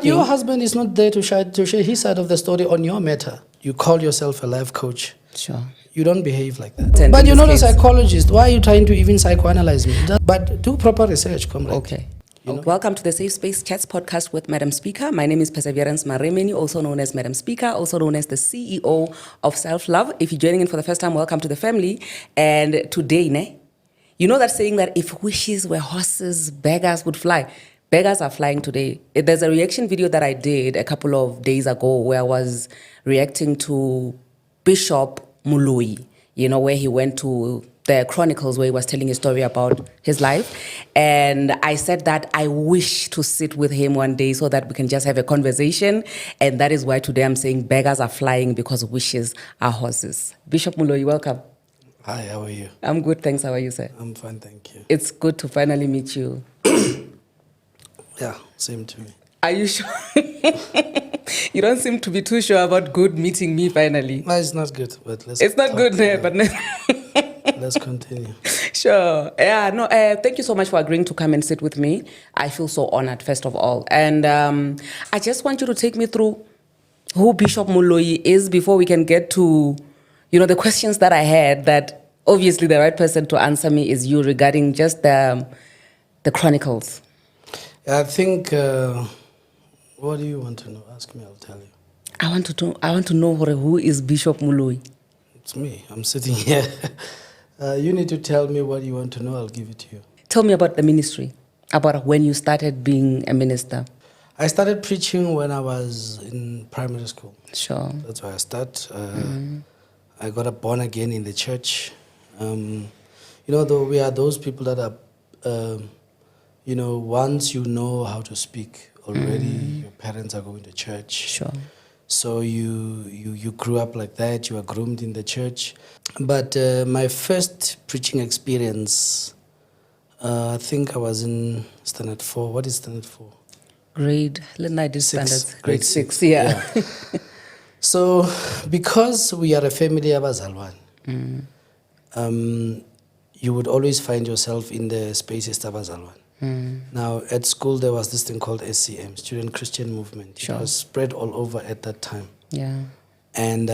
your husband is not there to share his side of the story on your matter. You call yourself a life coach. Sure. You don't behave like that. But you're not a psychologist. Why are you trying to even psychoanalyze me? But do proper research, comrade. Okay. Welcome to the Safe Space Chats podcast with Madam Speaker. My name is Perseverance Maremeni, also known as Madam Speaker, also known as the CEO of Self Love. If you're joining in for the first time, welcome to the family. And today, you know that saying that if wishes were horses, beggars would fly. Beggars are flying today. There's a reaction video that I did a couple of days ago where I was reacting to Bishop Moloi, where he went to the Chronicles where he was telling his story about his life. And I said that I wish to sit with him one day so that we can just have a conversation. And that is why today I'm saying beggars are flying because wishes are horses. Bishop Moloi, welcome. Hi, how are you? I'm good, thanks. How are you, sir? I'm fine, thank you. It's good to finally meet you. Yeah, same to me. Are you sure? You don't seem to be too sure about good meeting me finally. No, it's not good, but let's. It's not good, but let's continue. Sure. Yeah. No. Thank you so much for agreeing to come and sit with me. I feel so honored, first of all, and I just want you to take me through who Bishop Moloi is before we can get to, the questions that I had. That obviously the right person to answer me is you regarding just the Chronicles. I think. What do you want to know? Ask me, I'll tell you. I want to know who is Bishop Moloi. It's me. I'm sitting here. You need to tell me what you want to know. I'll give it to you. Tell me about the ministry, about when you started being a minister. I started preaching when I was in primary school. Sure. That's where I started. I got born again in the church. Though we are those people that are, once you know how to speak already, your parents are going to church. Sure. So you grew up like that. You were groomed in the church. But my first preaching experience, I think I was in Standard 4. What is Standard 4? Grade 6. Grade 6, yeah. So because we are a family of Azalwan, you would always find yourself in the spaces of Azalwan. Now, at school, there was this thing called SCM, Student Christian Movement. Sure. It was spread all over at that time. Yeah. And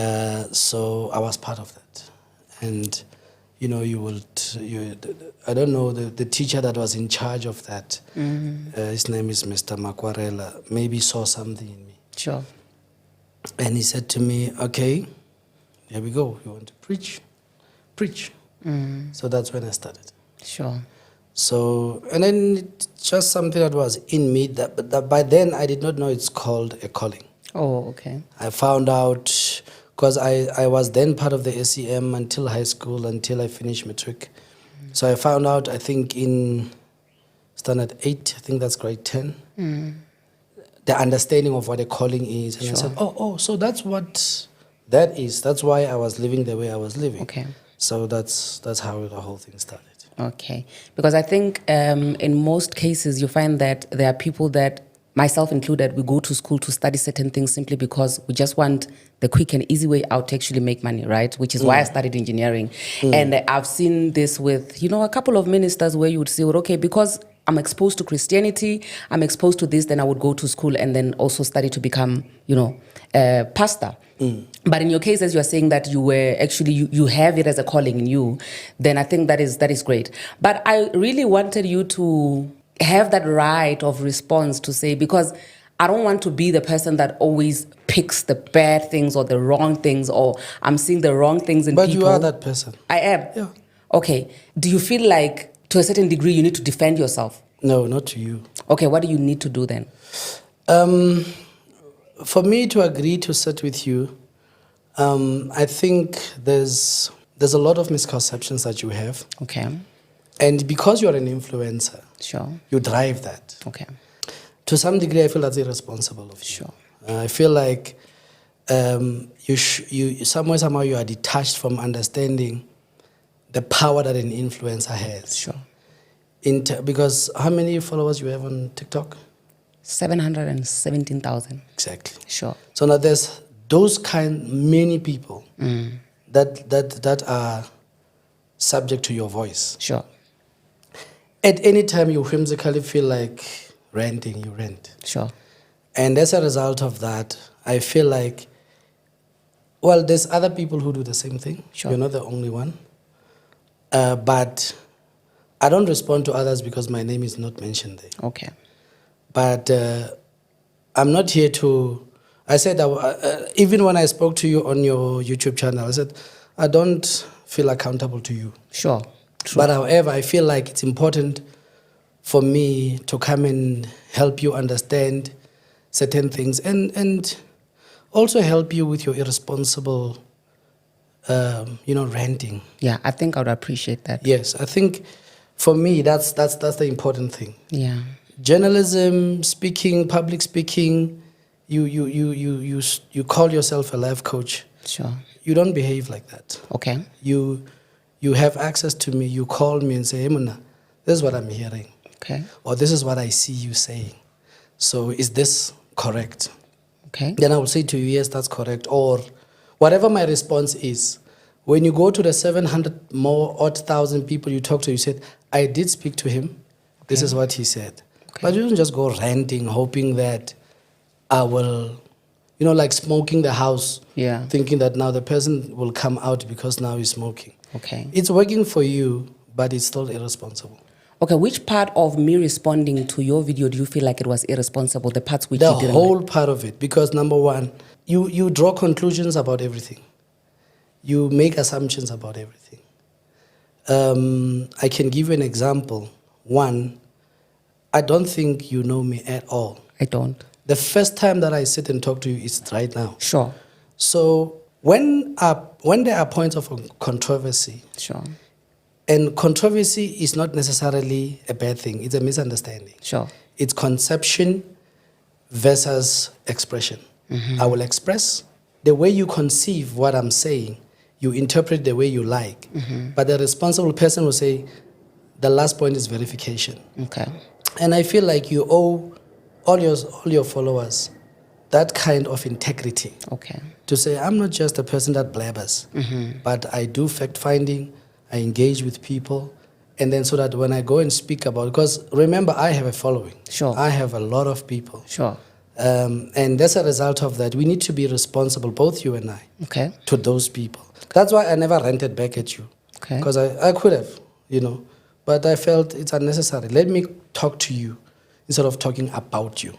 so I was part of that. And, I don't know, the teacher that was in charge of that, his name is Mr. Makwarela, maybe saw something in me. Sure. And he said to me, okay, here we go. You want to preach? Preach. So that's when I started. Sure. So, and then it's just something that was in me, that by then I did not know it's called a calling. Oh, okay. I found out, because I was then part of the SEM until high school, until I finished matric. So I found out, I think in Standard 8, I think that's grade 10, the understanding of what a calling is. And I said, so that's what that is. That's why I was living the way I was living. Okay. So that's how the whole thing started. Okay. Because I think in most cases you find that there are people that, myself included, we go to school to study certain things simply because we just want the quick and easy way out to actually make money, right? Which is why I studied engineering. And I've seen this with, a couple of ministers where you would say, well, okay, because I'm exposed to Christianity, I'm exposed to this, then I would go to school and then also study to become, a pastor. But in your case, as you're saying that you were actually, you have it as a calling in you, then I think that is great. But I really wanted you to have that right of response to say, because I don't want to be the person that always picks the bad things or the wrong things, or I'm seeing the wrong things in people. But you are that person. I am? Yeah. Okay. Do you feel like, to a certain degree, you need to defend yourself? No, not to you. Okay, what do you need to do then? For me to agree to sit with you, I think there's a lot of misconceptions that you have. Okay. And because you're an influencer, Sure. you drive that. Okay. To some degree, I feel that's irresponsible of you. Sure. I feel like somehow you are detached from understanding the power that an influencer has. Sure. Because how many followers you have on TikTok? 717,000. Exactly. Sure. So now there's many people that are subject to your voice. Sure. At any time you whimsically feel like ranting, you rant. Sure. And as a result of that, I feel like, well, there's other people who do the same thing. Sure. You're not the only one. But I don't respond to others because my name is not mentioned there. Okay. But I'm not here to. I said, even when I spoke to you on your YouTube channel, I said, I don't feel accountable to you. Sure. True. But however, I feel like it's important for me to come and help you understand certain things and also help you with your irresponsible, ranting. Yeah, I think I would appreciate that. Yes, I think for me, that's the important thing. Yeah. Journalism, speaking, public speaking, you call yourself a life coach. Sure. You don't behave like that. Okay. You have access to me. You call me and say, hey, Muna, this is what I'm hearing. Okay. Or this is what I see you saying. So is this correct? Okay. Then I will say to you, yes, that's correct. Or whatever my response is. When you go to the 700 more odd thousand people you talk to, you said, I did speak to him. This is what he said. Okay. But you don't just go ranting, hoping that I will, like smoking the house, Yeah. thinking that now the person will come out because now he's smoking. Okay. It's working for you, but it's still irresponsible. Okay, which part of me responding to your video do you feel like it was irresponsible? The parts which The you didn't whole like? part of it. Because number one, you draw conclusions about everything. You make assumptions about everything. I can give you an example. One, I don't think you know me at all. I don't. The first time that I sit and talk to you is right now. Sure. So when there are points of controversy, Sure. and controversy is not necessarily a bad thing, it's a misunderstanding. Sure. It's conception versus expression. I will express the way you conceive what I'm saying, you interpret the way you like. But the responsible person will say, the last point is verification. Okay. And I feel like you owe all your followers that kind of integrity. Okay. To say, I'm not just a person that blabbers, but I do fact-finding, I engage with people, and then so that when I go and speak about, because remember, I have a following. Sure. I have a lot of people. Sure. And as a result of that, we need to be responsible, both you and I, Okay. to those people. That's why I never ranted back at you. Okay. Because I could have, but I felt it's unnecessary. Let me talk to you instead of talking about you.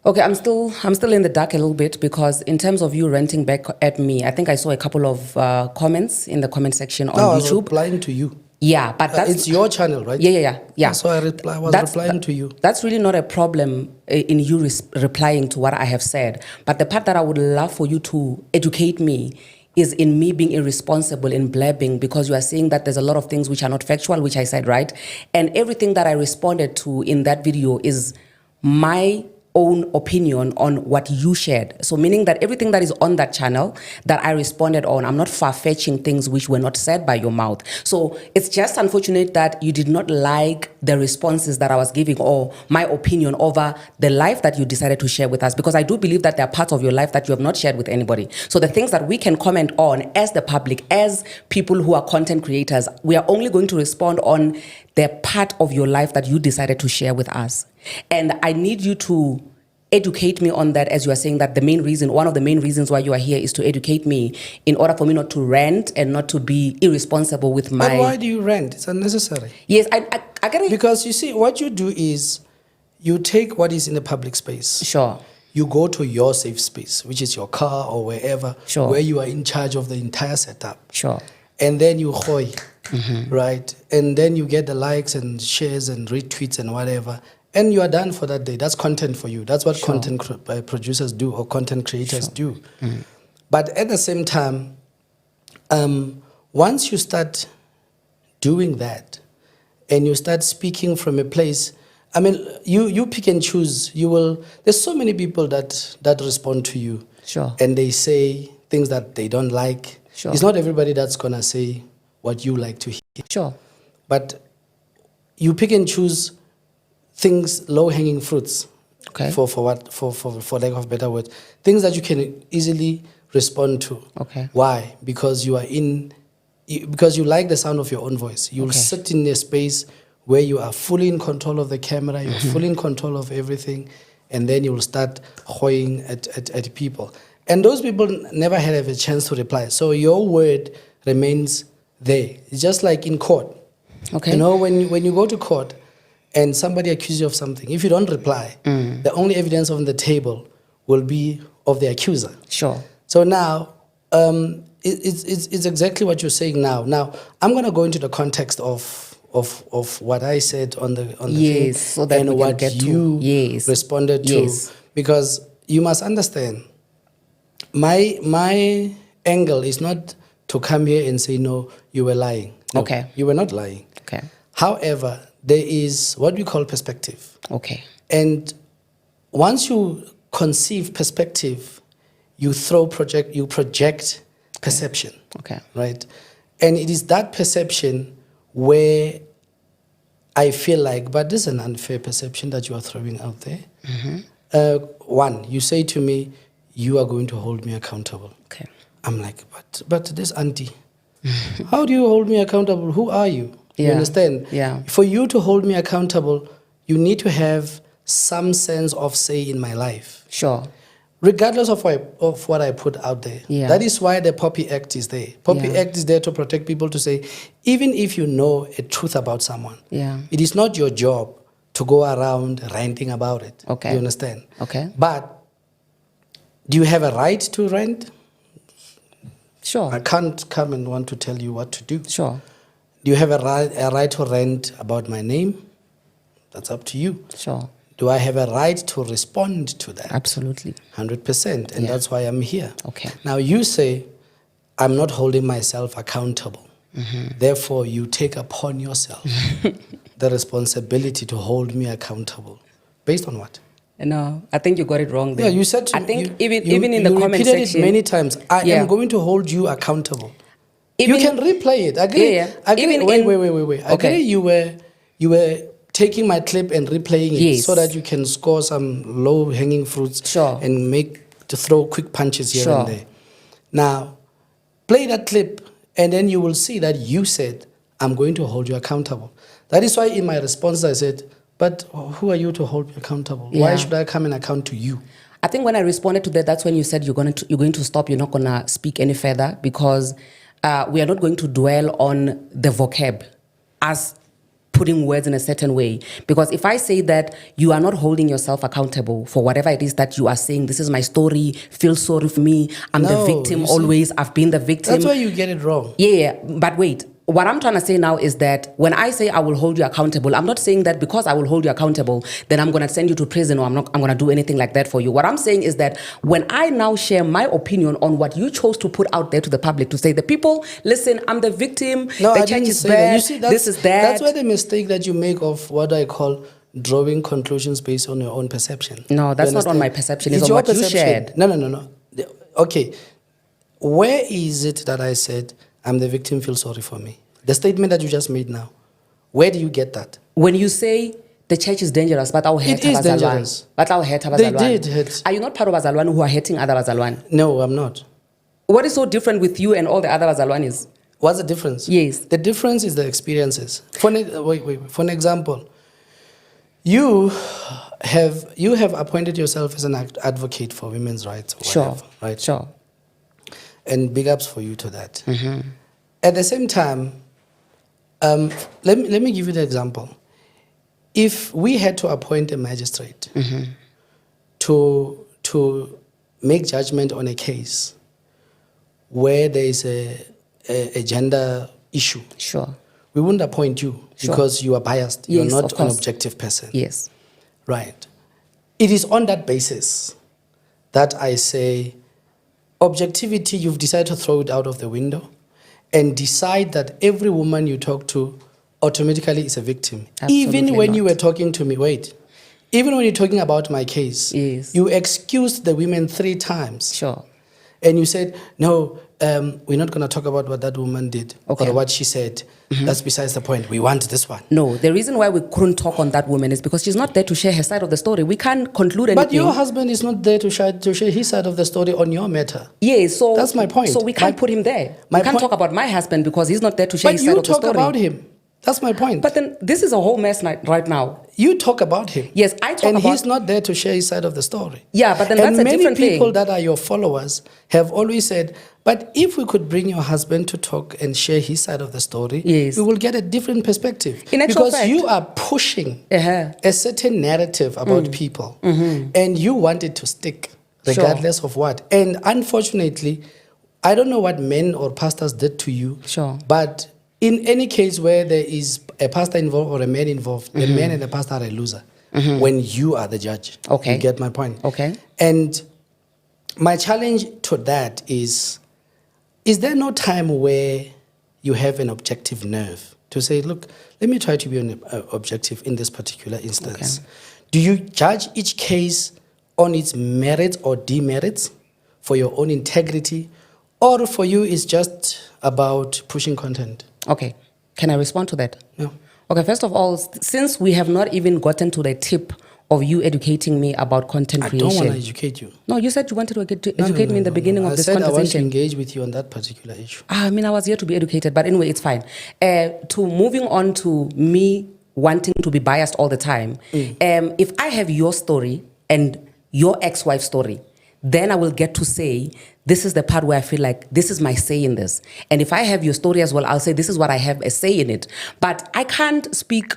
Okay, I'm still in the dark a little bit because in terms of you ranting back at me, I think I saw a couple of comments in the comment section on No, I was YouTube. replying to you. Yeah, but that's It's your channel, right? Yeah. So I was replying to you. That's really not a problem in you replying to what I have said. But the part that I would love for you to educate me is in me being irresponsible in blabbing, because you are saying that there's a lot of things which are not factual, which I said, right? And everything that I responded to in that video is my own opinion on what you shared. So meaning that everything that is on that channel that I responded on, I'm not far-fetching things which were not said by your mouth. So it's just unfortunate that you did not like the responses that I was giving or my opinion over the life that you decided to share with us, because I do believe that there are parts of your life that you have not shared with anybody. So the things that we can comment on as the public, as people who are content creators, we are only going to respond on the part of your life that you decided to share with us. And I need you to educate me on that, as you are saying that one of the main reasons why you are here is to educate me in order for me not to rant and not to be irresponsible with my... But why do you rant? It's unnecessary. Yes, I get it. Because you see, what you do is you take what is in the public space. Sure. You go to your safe space, which is your car or wherever, Sure. where you are in charge of the entire setup. Sure. And then you hoy, right? And then you get the likes and shares and retweets and whatever. And you are done for that day. That's content for you. That's what Sure. content producers do or content creators do. But at the same time, once you start doing that and you start speaking from a place, I mean, you pick and choose. There's so many people that respond to you. Sure. And they say things that they don't like. Sure. It's not everybody that's going to say what you like to hear. Sure. But you pick and choose things, low-hanging fruits, Okay. for lack of a better word, things that you can easily respond to. Okay. Why? Because because you like the sound of your own voice. You'll Okay. sit in a space where you are fully in control of the camera, you're fully in control of everything, and then you will start hoying at people. And those people never had a chance to reply. So your word remains there. It's just like in court. Okay. You know, when you go to court and somebody accuses you of something, if you don't reply, the only evidence on the table will be of the accuser. Sure. So now, it's exactly what you're saying now. Now, I'm going to go into the context of what I said on the Yes, thing so that and we can what get to- you yes. responded to. Yes. Because you must understand, my angle is not to come here and say, no, you were lying. No, Okay. you were not lying. Okay. However, there is what we call perspective. Okay. And once you conceive perspective, you project perception. Okay. Right? And it is that perception where I feel like, but this is an unfair perception that you are throwing out there. One, you say to me, you are going to hold me accountable. Okay. I'm like, but this auntie, how do you hold me accountable? Who are you? You Yeah. understand? Yeah. For you to hold me accountable, you need to have some sense of say in my life, Sure. regardless of what I put out there. Yeah. That is why the Poppy Act is there. Poppy Yeah. Act is there to protect people, to say, even if you know a truth about someone, Yeah. it is not your job to go around ranting about it. Okay. You understand? Okay. But do you have a right to rant? Sure. I can't come and want to tell you what to do. Sure. Do you have a right to rant about my name? That's up to you. Sure. Do I have a right to respond to that? Absolutely. 100%. And Yeah. that's why I'm here. Okay. Now you say, I'm not holding myself accountable. Therefore, you take upon yourself the responsibility to hold me accountable. Based on what? No, I think you got it wrong there. Yeah, you said to I me- think you- even in you the comment repeated section it many times. I Yeah. am going to hold you accountable. Even- you can replay it. Agree. Yeah, yeah. Agree. Even Wait. in- Agree. Okay. You were taking my clip and replaying it Yes. so that you can score some low hanging fruits. Sure. And to throw quick punches here Sure. and there. Now, play that clip, and then you will see that you said, I'm going to hold you accountable. That is why in my response I said, but who are you to hold me accountable? Why Yeah. should I come and account to you? I think when I responded to that, that's when you said you're going to stop. You're not going to speak any further because we are not going to dwell on the vocab as putting words in a certain way. Because if I say that you are not holding yourself accountable for whatever it is that you are saying, this is my story, feel sorry for me, I'm the No, victim you see, always, I've been the victim. That's why you get it wrong. Yeah, but wait. What I'm trying to say now is that when I say I will hold you accountable, I'm not saying that because I will hold you accountable, then I'm going to send you to prison or I'm going to do anything like that for you. What I'm saying is that when I now share my opinion on what you chose to put out there to the public, to say, the people, listen, I'm the victim, No, the I church didn't is say bad, that. You see, this is that. That's why the mistake that you make of what I call drawing conclusions based on your own perception. No, that's You not on understand? my perception. It's It's on your what you perception. shared. No. Okay. Where is it that I said, I'm the victim, feel sorry for me? The statement that you just made now. Where do you get that? When you say the church is dangerous, but our It is dangerous. But our hate They did hate. Are you not part of Bazalwane who are hating other Bazalwane? No, I'm not. What is so different with you and all the other Bazalwanes? What's the difference? Yes. The difference is the experiences. For an example, you have appointed yourself as an advocate for women's rights. Or Sure. whatever, right? Sure. And big ups for you to that. At the same time, let me give you the example. If we had to appoint a magistrate to make judgment on a case where there is a gender issue, Sure. we wouldn't appoint you Sure. because you are biased. You're Yes, not of an course. objective person. Yes. Right. It is on that basis that I say, objectivity, you've decided to throw it out of the window and decide that every woman you talk to automatically is a victim. Absolutely Even when you not. were talking to me, even when you're talking about my case, Yes. you excused the women 3 times. Sure. And you said, no, we're not going to talk about what that woman did Okay. or what she said. That's besides the point. We want this one. No, the reason why we couldn't talk on that woman is because she's not there to share her side of the story. We can't conclude anything. But your husband is not there to share his side of the story on your matter. Yes, so That's my point. So we can't put him there. my We can't point- talk about my husband because he's not there to share But his side you of the talk story. about him. That's my point. But then this is a whole mess right now. You talk about him. Yes, I talk and about... he's not there to share his side of the story. Yeah, but then that's a different thing. And many people that are your followers have always said, but if we could bring your husband to talk and share his side of the story, yes, we will get a different perspective. In actual because fact, you are pushing a certain narrative about people, and you want it to stick regardless of what. And unfortunately, I don't know what men or pastors did to you, but in any case where there is a pastor involved or a man involved, the man and the pastor are a loser when you are the judge. Okay. You get my point? Okay. And my challenge to that is there no time where you have an objective nerve to say, look, let me try to be objective in this particular instance. Okay. Do you judge each case on its merits or demerits for your own integrity, or for you it's just about pushing content? Okay. Can I respond to that? No. Okay, first of all, since we have not even gotten to the tip of you educating me about content creation. I don't want to educate you. No, you said you wanted to educate me in the beginning of this conversation. I want to engage with you on that particular issue. I mean, I was here to be educated, but anyway, it's fine. To moving on to me wanting to be biased all the time, if I have your story and your ex-wife's story, then I will get to say, this is the part where I feel like this is my say in this. And if I have your story as well, I'll say this is what I have a say in it. But I can't speak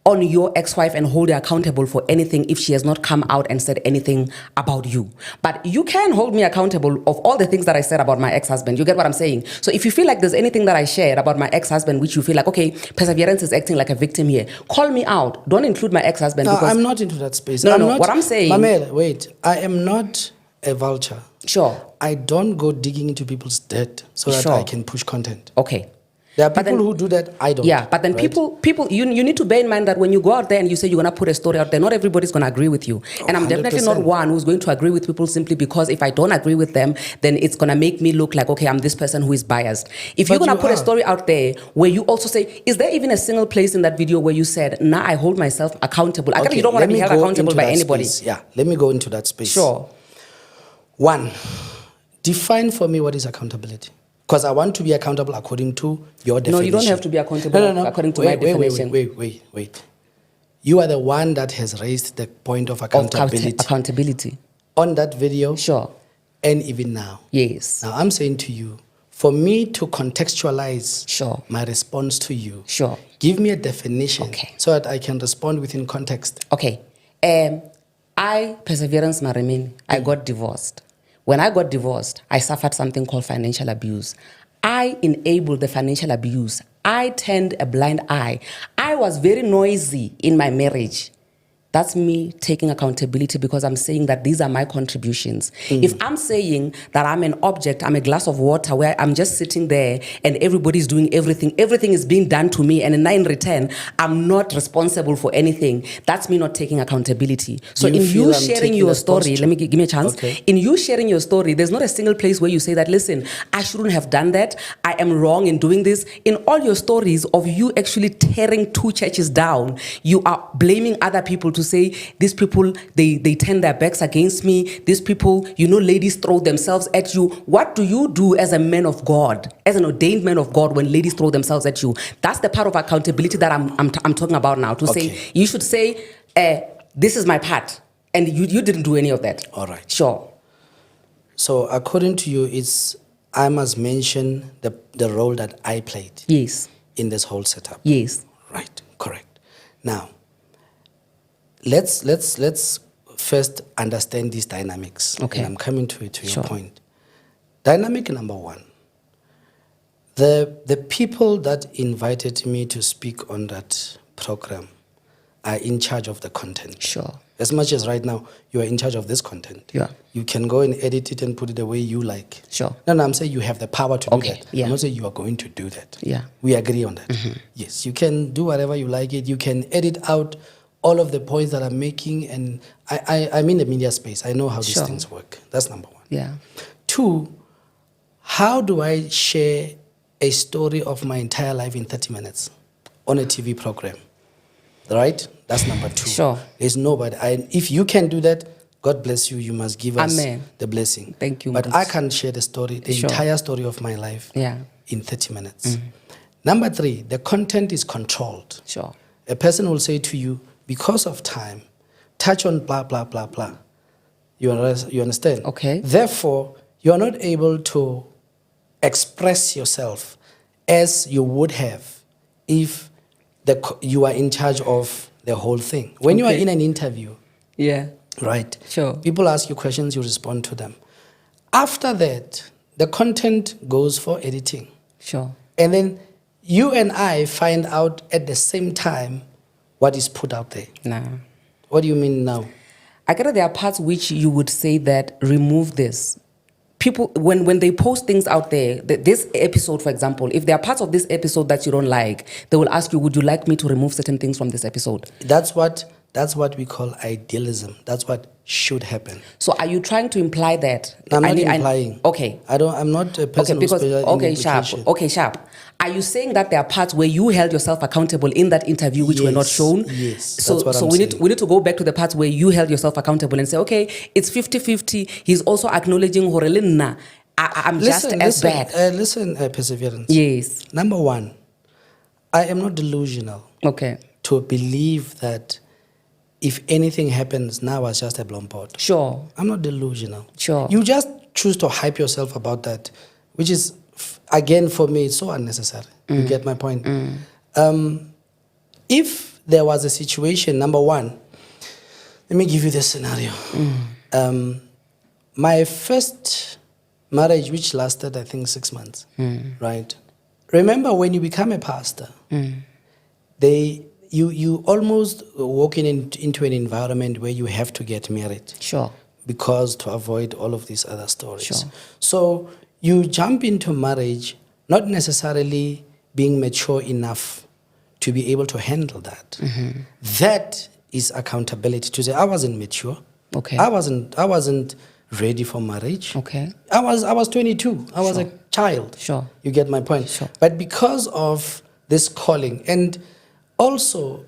on your ex-wife and hold her accountable for anything if she has not come out and said anything about you. But you can hold me accountable of all the things that I said about my ex-husband. You get what I'm saying? So if you feel like there's anything that I shared about my ex-husband which you feel like, okay, Perseverance is acting like a victim here, call me out. Don't include my ex-husband. No, I'm not into that space. No, what I'm saying... Mamela, wait. I am not a vulture. Sure. I don't go digging into people's dirt so that I can push content. Okay. There are people who do that, I don't. Yeah, but then people, you need to bear in mind that when you go out there and you say you're going to put a story out there, not everybody's going to agree with you. And I'm 100%. Definitely not one who's going to agree with people simply because if I don't agree with them, then it's going to make me look like, okay, I'm this person who is biased. If you're going to put a story out there where you also say, is there even a single place in that video where you said, nah, I hold myself accountable? I you don't want to be held accountable by anybody. Yeah, let me go into that space. Sure. One, define for me what is accountability. Because I want to be accountable according to your definition. No, you don't have to be accountable according to my definition. Wait. You are the one that has raised the point of accountability. Accountability. On that video. Sure. And even now. Yes. Now I'm saying to you, for me to contextualize my response to you, give me a definition so that I can respond within context. Okay. I, Perseverance Marimini, I got divorced. When I got divorced, I suffered something called financial abuse. I enabled the financial abuse. I turned a blind eye. I was very noisy in my marriage. That's me taking accountability because I'm saying that these are my contributions. If I'm saying that I'm an object, I'm a glass of water where I'm just sitting there and everybody's doing everything is being done to me, and in return, I'm not responsible for anything, that's me not taking accountability. So in you sharing your story, let me give me a chance. Okay. In you sharing your story, there's not a single place where you say that, listen, I shouldn't have done that. I am wrong in doing this. In all your stories of you actually tearing two churches down, you are blaming other people to say, these people, they turn their backs against me. These people, ladies throw themselves at you. What do you do as a man of God, as an ordained man of God, when ladies throw themselves at you? That's the part of accountability that I'm talking about now. To say, you should say, this is my part. And you didn't do any of that. All right. Sure. So according to you, I must mention the role that I played. Yes. In this whole setup. Yes. Right. Correct. Now, let's first understand these dynamics. Okay. And I'm coming to your point. Dynamic number one. The people that invited me to speak on that program are in charge of the content. Sure. As much as right now you are in charge of this content. Yeah. You can go and edit it and put it the way you like. Sure. No, I'm saying you have the power to do that. Yeah. I'm not saying you are going to do that. Yeah. We agree on that. Yes, you can do whatever you like it. You can edit out all of the points that I'm making, and I'm in the media space. I know how these things work. That's number one. Yeah. Two, how do I share a story of my entire life in 30 minutes on a TV program? Right? That's number two. Sure. There's nobody. If you can do that, God bless you. You must give us the blessing. Thank you. But I can't share the story, the entire story of my life in 30 minutes. Number 3, the content is controlled. Sure. A person will say to you, because of time, touch on blah, blah, blah, blah. You understand? Okay. Therefore, you are not able to express yourself as you would have if you are in charge of the whole thing. When you are Okay. in an interview, Yeah. right? Sure. People ask you questions, you respond to them. After that, the content goes for editing. Sure. And then you and I find out at the same time what is put out there. Nah. What do you mean now? I get that there are parts which you would say that remove this. People, when they post things out there, this episode, for example, if there are parts of this episode that you don't like, they will ask you, would you like me to remove certain things from this episode? That's what we call idealism. That's what should happen. So are you trying to imply that? I'm not implying. Okay. I'm not a person who's special in implication. Sharp. Are you saying that there are parts where you held yourself accountable in that interview which were not shown? Yes. So that's what I'm we saying. need to go back to the parts where you held yourself accountable and say, okay, it's 50-50. He's also acknowledging Horelina. I'm just as bad. Perseverance. Yes. Number 1, I am not delusional Okay. to believe that if anything happens now, it's just a blompot. Sure. I'm not delusional. Sure. You just choose to hype yourself about that, which is, again, for me, it's so unnecessary. You get my point? If there was a situation, number 1, let me give you this scenario. My first marriage, which lasted, I think, 6 months, right? Remember, when you become a pastor, you almost walking into an environment where you have to get married. Sure. Because to avoid all of these other stories. Sure. So you jump into marriage not necessarily being mature enough to be able to handle that. That is accountability. To say, I wasn't mature. Okay. I wasn't ready for marriage. Okay. I was 22. I was a child. Sure. You get my point? Sure. But because of this calling, and also,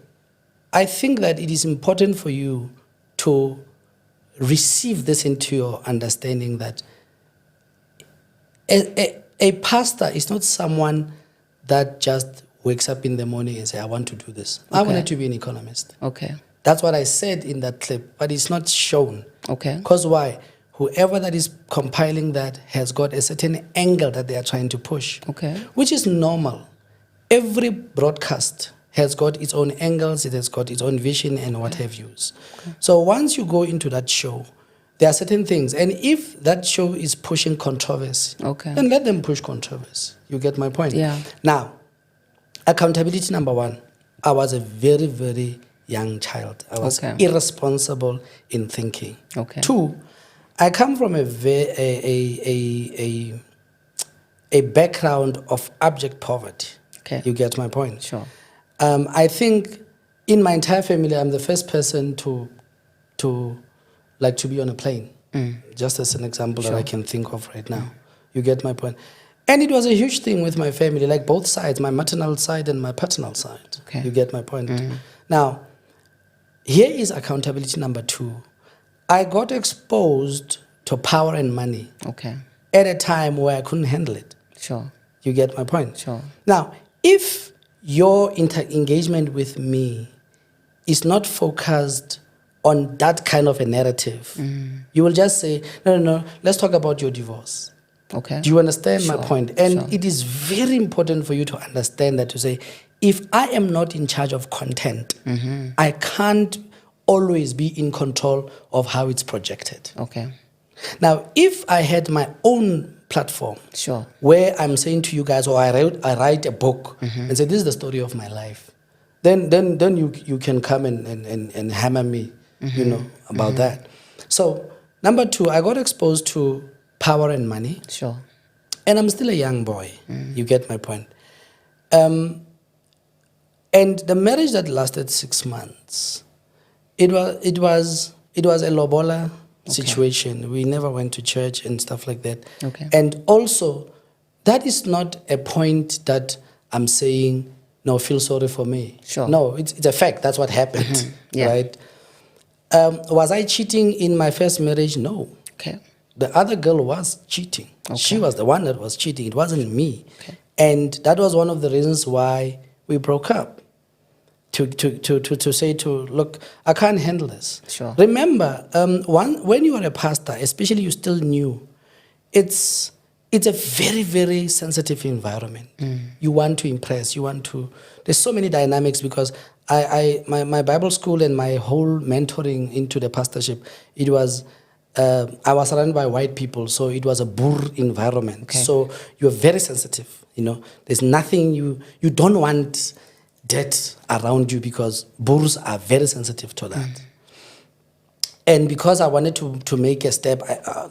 I think that it is important for you to receive this into your understanding that a pastor is not someone that just wakes up in the morning and say, I want to do this. I wanted to be an economist. Okay. That's what I said in that clip, but it's not shown. Okay. Because why? Whoever that is compiling that has got a certain angle that they are trying to push. Okay. Which is normal. Every broadcast has got its own angles, it has got its own vision and what have yous. So once you go into that show, there are certain things. And if that show is pushing controversy, then let them push controversy. You get my point? Yeah. Now, accountability number 1. I was a very, very young child. I was irresponsible in thinking. Okay. 2, I come from a background of abject poverty. Okay. You get my point? Sure. I think in my entire family, I'm the first person to be on a plane. Just as an example that I can think of right now. You get my point? And it was a huge thing with my family, like both sides, my maternal side and my paternal side. Okay. You get my point? Now, here is accountability number 2. I got exposed to power and money at a time where I couldn't handle it. Sure. You get my point? Sure. Now, if your engagement with me is not focused on that kind of a narrative, you will just say, no, let's talk about your divorce. Okay. Do you understand my point? And it is very important for you to understand that, to say, if I am not in charge of content, I can't always be in control of how it's projected. Okay. Now, if I had my own platform, where I'm saying to you guys, or I write a book and say, this is the story of my life, then you can come and hammer me, about that. So, number 2, I got exposed to power and money. Sure. And I'm still a young boy. You get my point. And the marriage that lasted 6 months, it was a lobola situation. We never went to church and stuff like that. Okay. And also, that is not a point that I'm saying, no, feel sorry for me. Sure. No, it's a fact. That's what happened, right? Was I cheating in my first marriage? No. Okay. The other girl was cheating. She was the one that was cheating. It wasn't me. Okay. And that was one of the reasons why we broke up. To say look, I can't handle this. Sure. Remember, when you are a pastor, especially you still new, it's a very, very sensitive environment. You want to impress. There's so many dynamics because my Bible school and my whole mentoring into the pastorship, it was, I was surrounded by white people, so it was a boer environment. Okay. So you're very sensitive. There's nothing you don't want debt around you because boers are very sensitive to that. And because I wanted to make a step,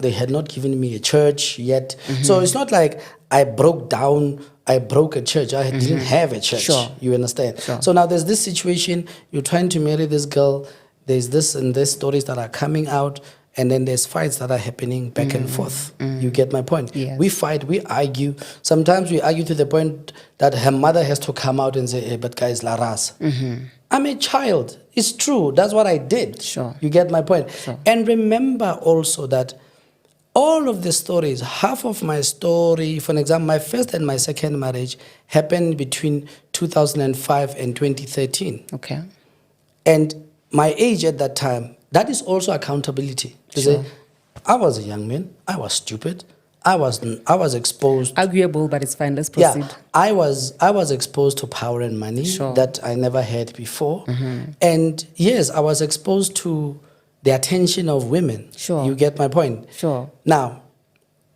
they had not given me a church yet. So it's not like I broke a church. I didn't have a church. Sure. You understand? Sure. So now there's this situation, you're trying to marry this girl, there's this and this stories that are coming out, and then there's fights that are happening back and forth. You get my point? Yes. We fight, we argue. Sometimes we argue to the point that her mother has to come out and say, hey, but guys, la race. I'm a child. It's true. That's what I did. Sure. You get my point? Sure. And remember also that all of the stories, half of my story, for example, my first and my second marriage happened between 2005 and 2013. Okay. And my age at that time, that is also accountability. To Sure. say, I was a young man. I was stupid. I was exposed. Arguable, but it's fine. Let's proceed. Yeah, I was exposed to power and money Sure. that I never had before. And yes, I was exposed to the attention of women. Sure. You get my point? Sure. Now,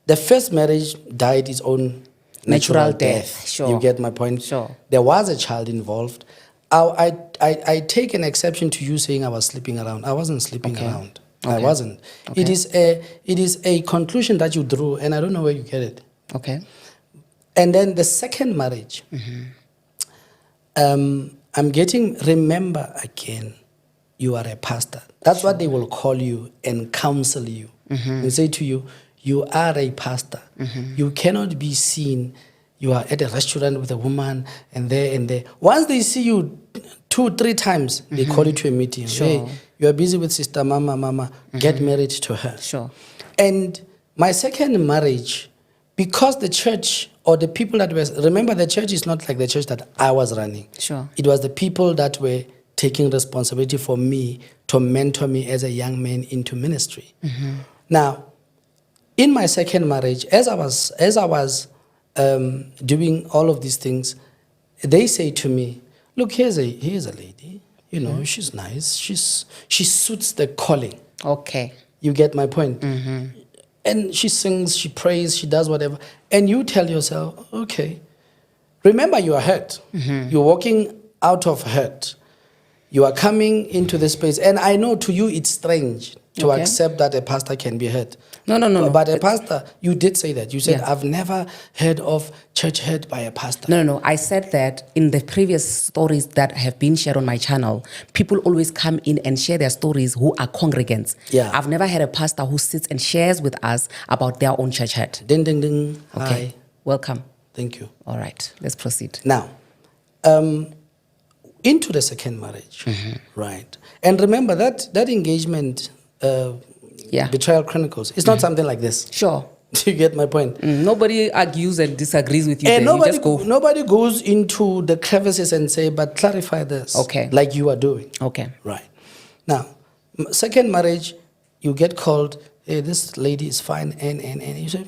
the first marriage died its own natural death. Sure. You get my point? Sure. There was a child involved. I take an exception to you saying I was sleeping around. I wasn't sleeping Okay. around. I Okay. wasn't. Okay. It is a conclusion that you drew, and I don't know where you get it. Okay. And then the second marriage, remember again, you are a pastor. That's what they will call you and counsel you. They say to you, you are a pastor. You cannot be seen. You are at a restaurant with a woman and there. Once they see you 2-3 times, they call you to a meeting. Sure. Hey, you are busy with sister mama, get married to her. Sure. And my second marriage, because the church or the people that were, remember the church is not like the church that I was running. Sure. It was the people that were taking responsibility for me to mentor me as a young man into ministry. Now, in my second marriage, as I was doing all of these things, they say to me, look, here's a lady, she's nice, she suits the calling. Okay. You get my point? And she sings, she prays, she does whatever. And you tell yourself, okay, remember you are hurt. You're walking out of hurt. You are coming into this space. And I know to you it's strange to Okay. accept that a pastor can be hurt. No. But a pastor, you did say that. You said, Yeah. I've never heard of church hurt by a pastor. No. I said that in the previous stories that have been shared on my channel, people always come in and share their stories who are congregants. Yeah. I've never had a pastor who sits and shares with us about their own church hurt. Ding, ding, ding. Okay. Hi. Welcome. Thank you. All right. Let's proceed. Now, into the second marriage, right? And remember that engagement, Yeah. Betrayal Chronicles, it's not something like this. Sure. Do you get my point? Nobody argues and disagrees with you. And then. You just go. nobody goes into the crevices and say, but clarify this. Okay. Like you are doing. Okay. Right. Now, second marriage, you get called, hey, this lady is fine, and you say,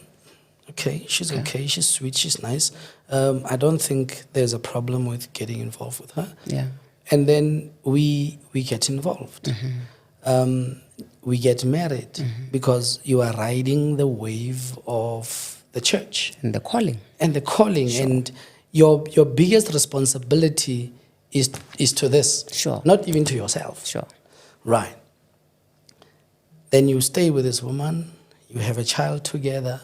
okay, she's okay, she's sweet, she's nice. I don't think there's a problem with getting involved with her. Yeah. And then we get involved. We get married because you are riding the wave of the church And the calling. and the calling. And your biggest responsibility is to this. Sure. Not even to yourself. Sure. Right. Then you stay with this woman, you have a child together.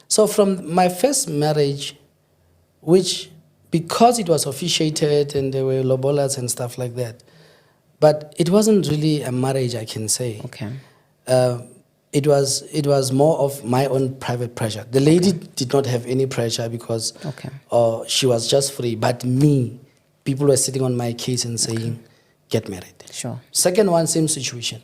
So from my first marriage, which, because it was officiated and there were lobolas and stuff like that, but it wasn't really a marriage, I can say. Okay. It was more of my own private pressure. The lady did not have any pressure because she was just free. But me, people were sitting on my case and saying, get married. Sure. Second one, same situation.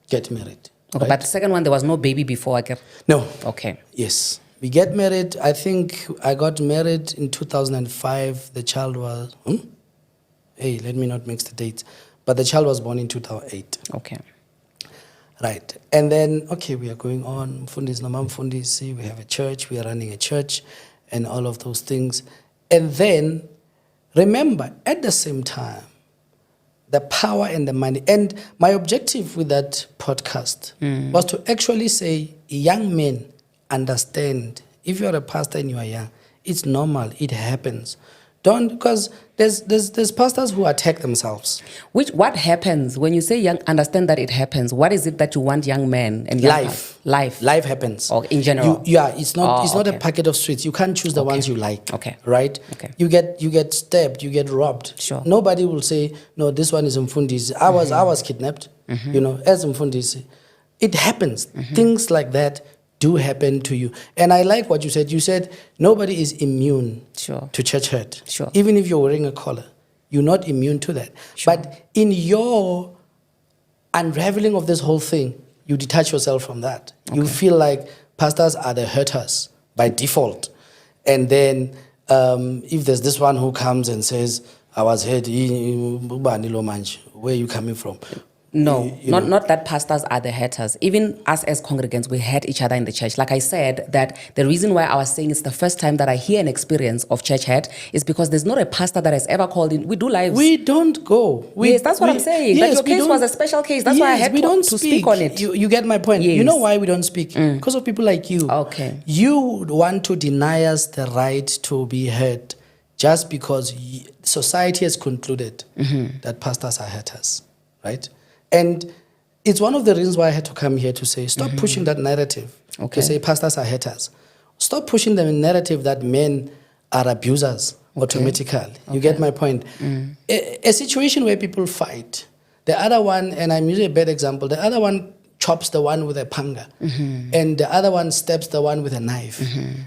Get married. Okay, right? but the second one, there was no baby before. No. Okay. Yes. We get married. I think I got married in 2005. The child was, hey, let me not mix the dates. But the child was born in 2008. Okay. Right. And then, okay, we are going on. Mfundisi Noma Mfundisi, we have a church, we are running a church, and all of those things. And then, remember, at the same time, the power and the money. And my objective with that podcast was to actually say, young men, understand, if you're a pastor and you are young, it's normal, it happens. Don't, because there's pastors who attack themselves. What happens when you say young? Understand that it happens. What is it that you want young men and young life happens. Or in general? It's not a packet of sweets. You can't choose the ones you like. Okay. Right? Okay. You get stabbed. You get robbed. Sure. Nobody will say no. This one is Mfundisi. I was kidnapped. As Mfundisi, it happens. Things like that do happen to you. And I like what you said. You said nobody is immune to church hurt. Sure. Even if you're wearing a collar, you're not immune to that. Sure. But in your unraveling of this whole thing, you detach yourself from that. Okay. You feel like pastors are the hurters by default. And then if there's this one who comes and says, I was hurt, where are you coming from? No, not that pastors are the haters. Even us as congregants, we hate each other in the church. Like I said, that the reason why I was saying it's the first time that I hear an experience of church hate is because there's not a pastor that has ever called in. We do lives. We don't go. Yes, that's what I'm saying. Yes, that your case was a special case. That's why I had to speak on it. You get my point. Yes. You know why we don't speak? Because of people like you. Okay. You want to deny us the right to be heard just because society has concluded that pastors are haters, right? And it's one of the reasons why I had to come here to say, stop pushing that narrative. Okay. To say pastors are haters. Stop pushing the narrative that men are abusers automatically. You get my point? A situation where people fight, the other one, and I'm using a bad example, the other one chops the one with a panga, and the other one stabs the one with a knife.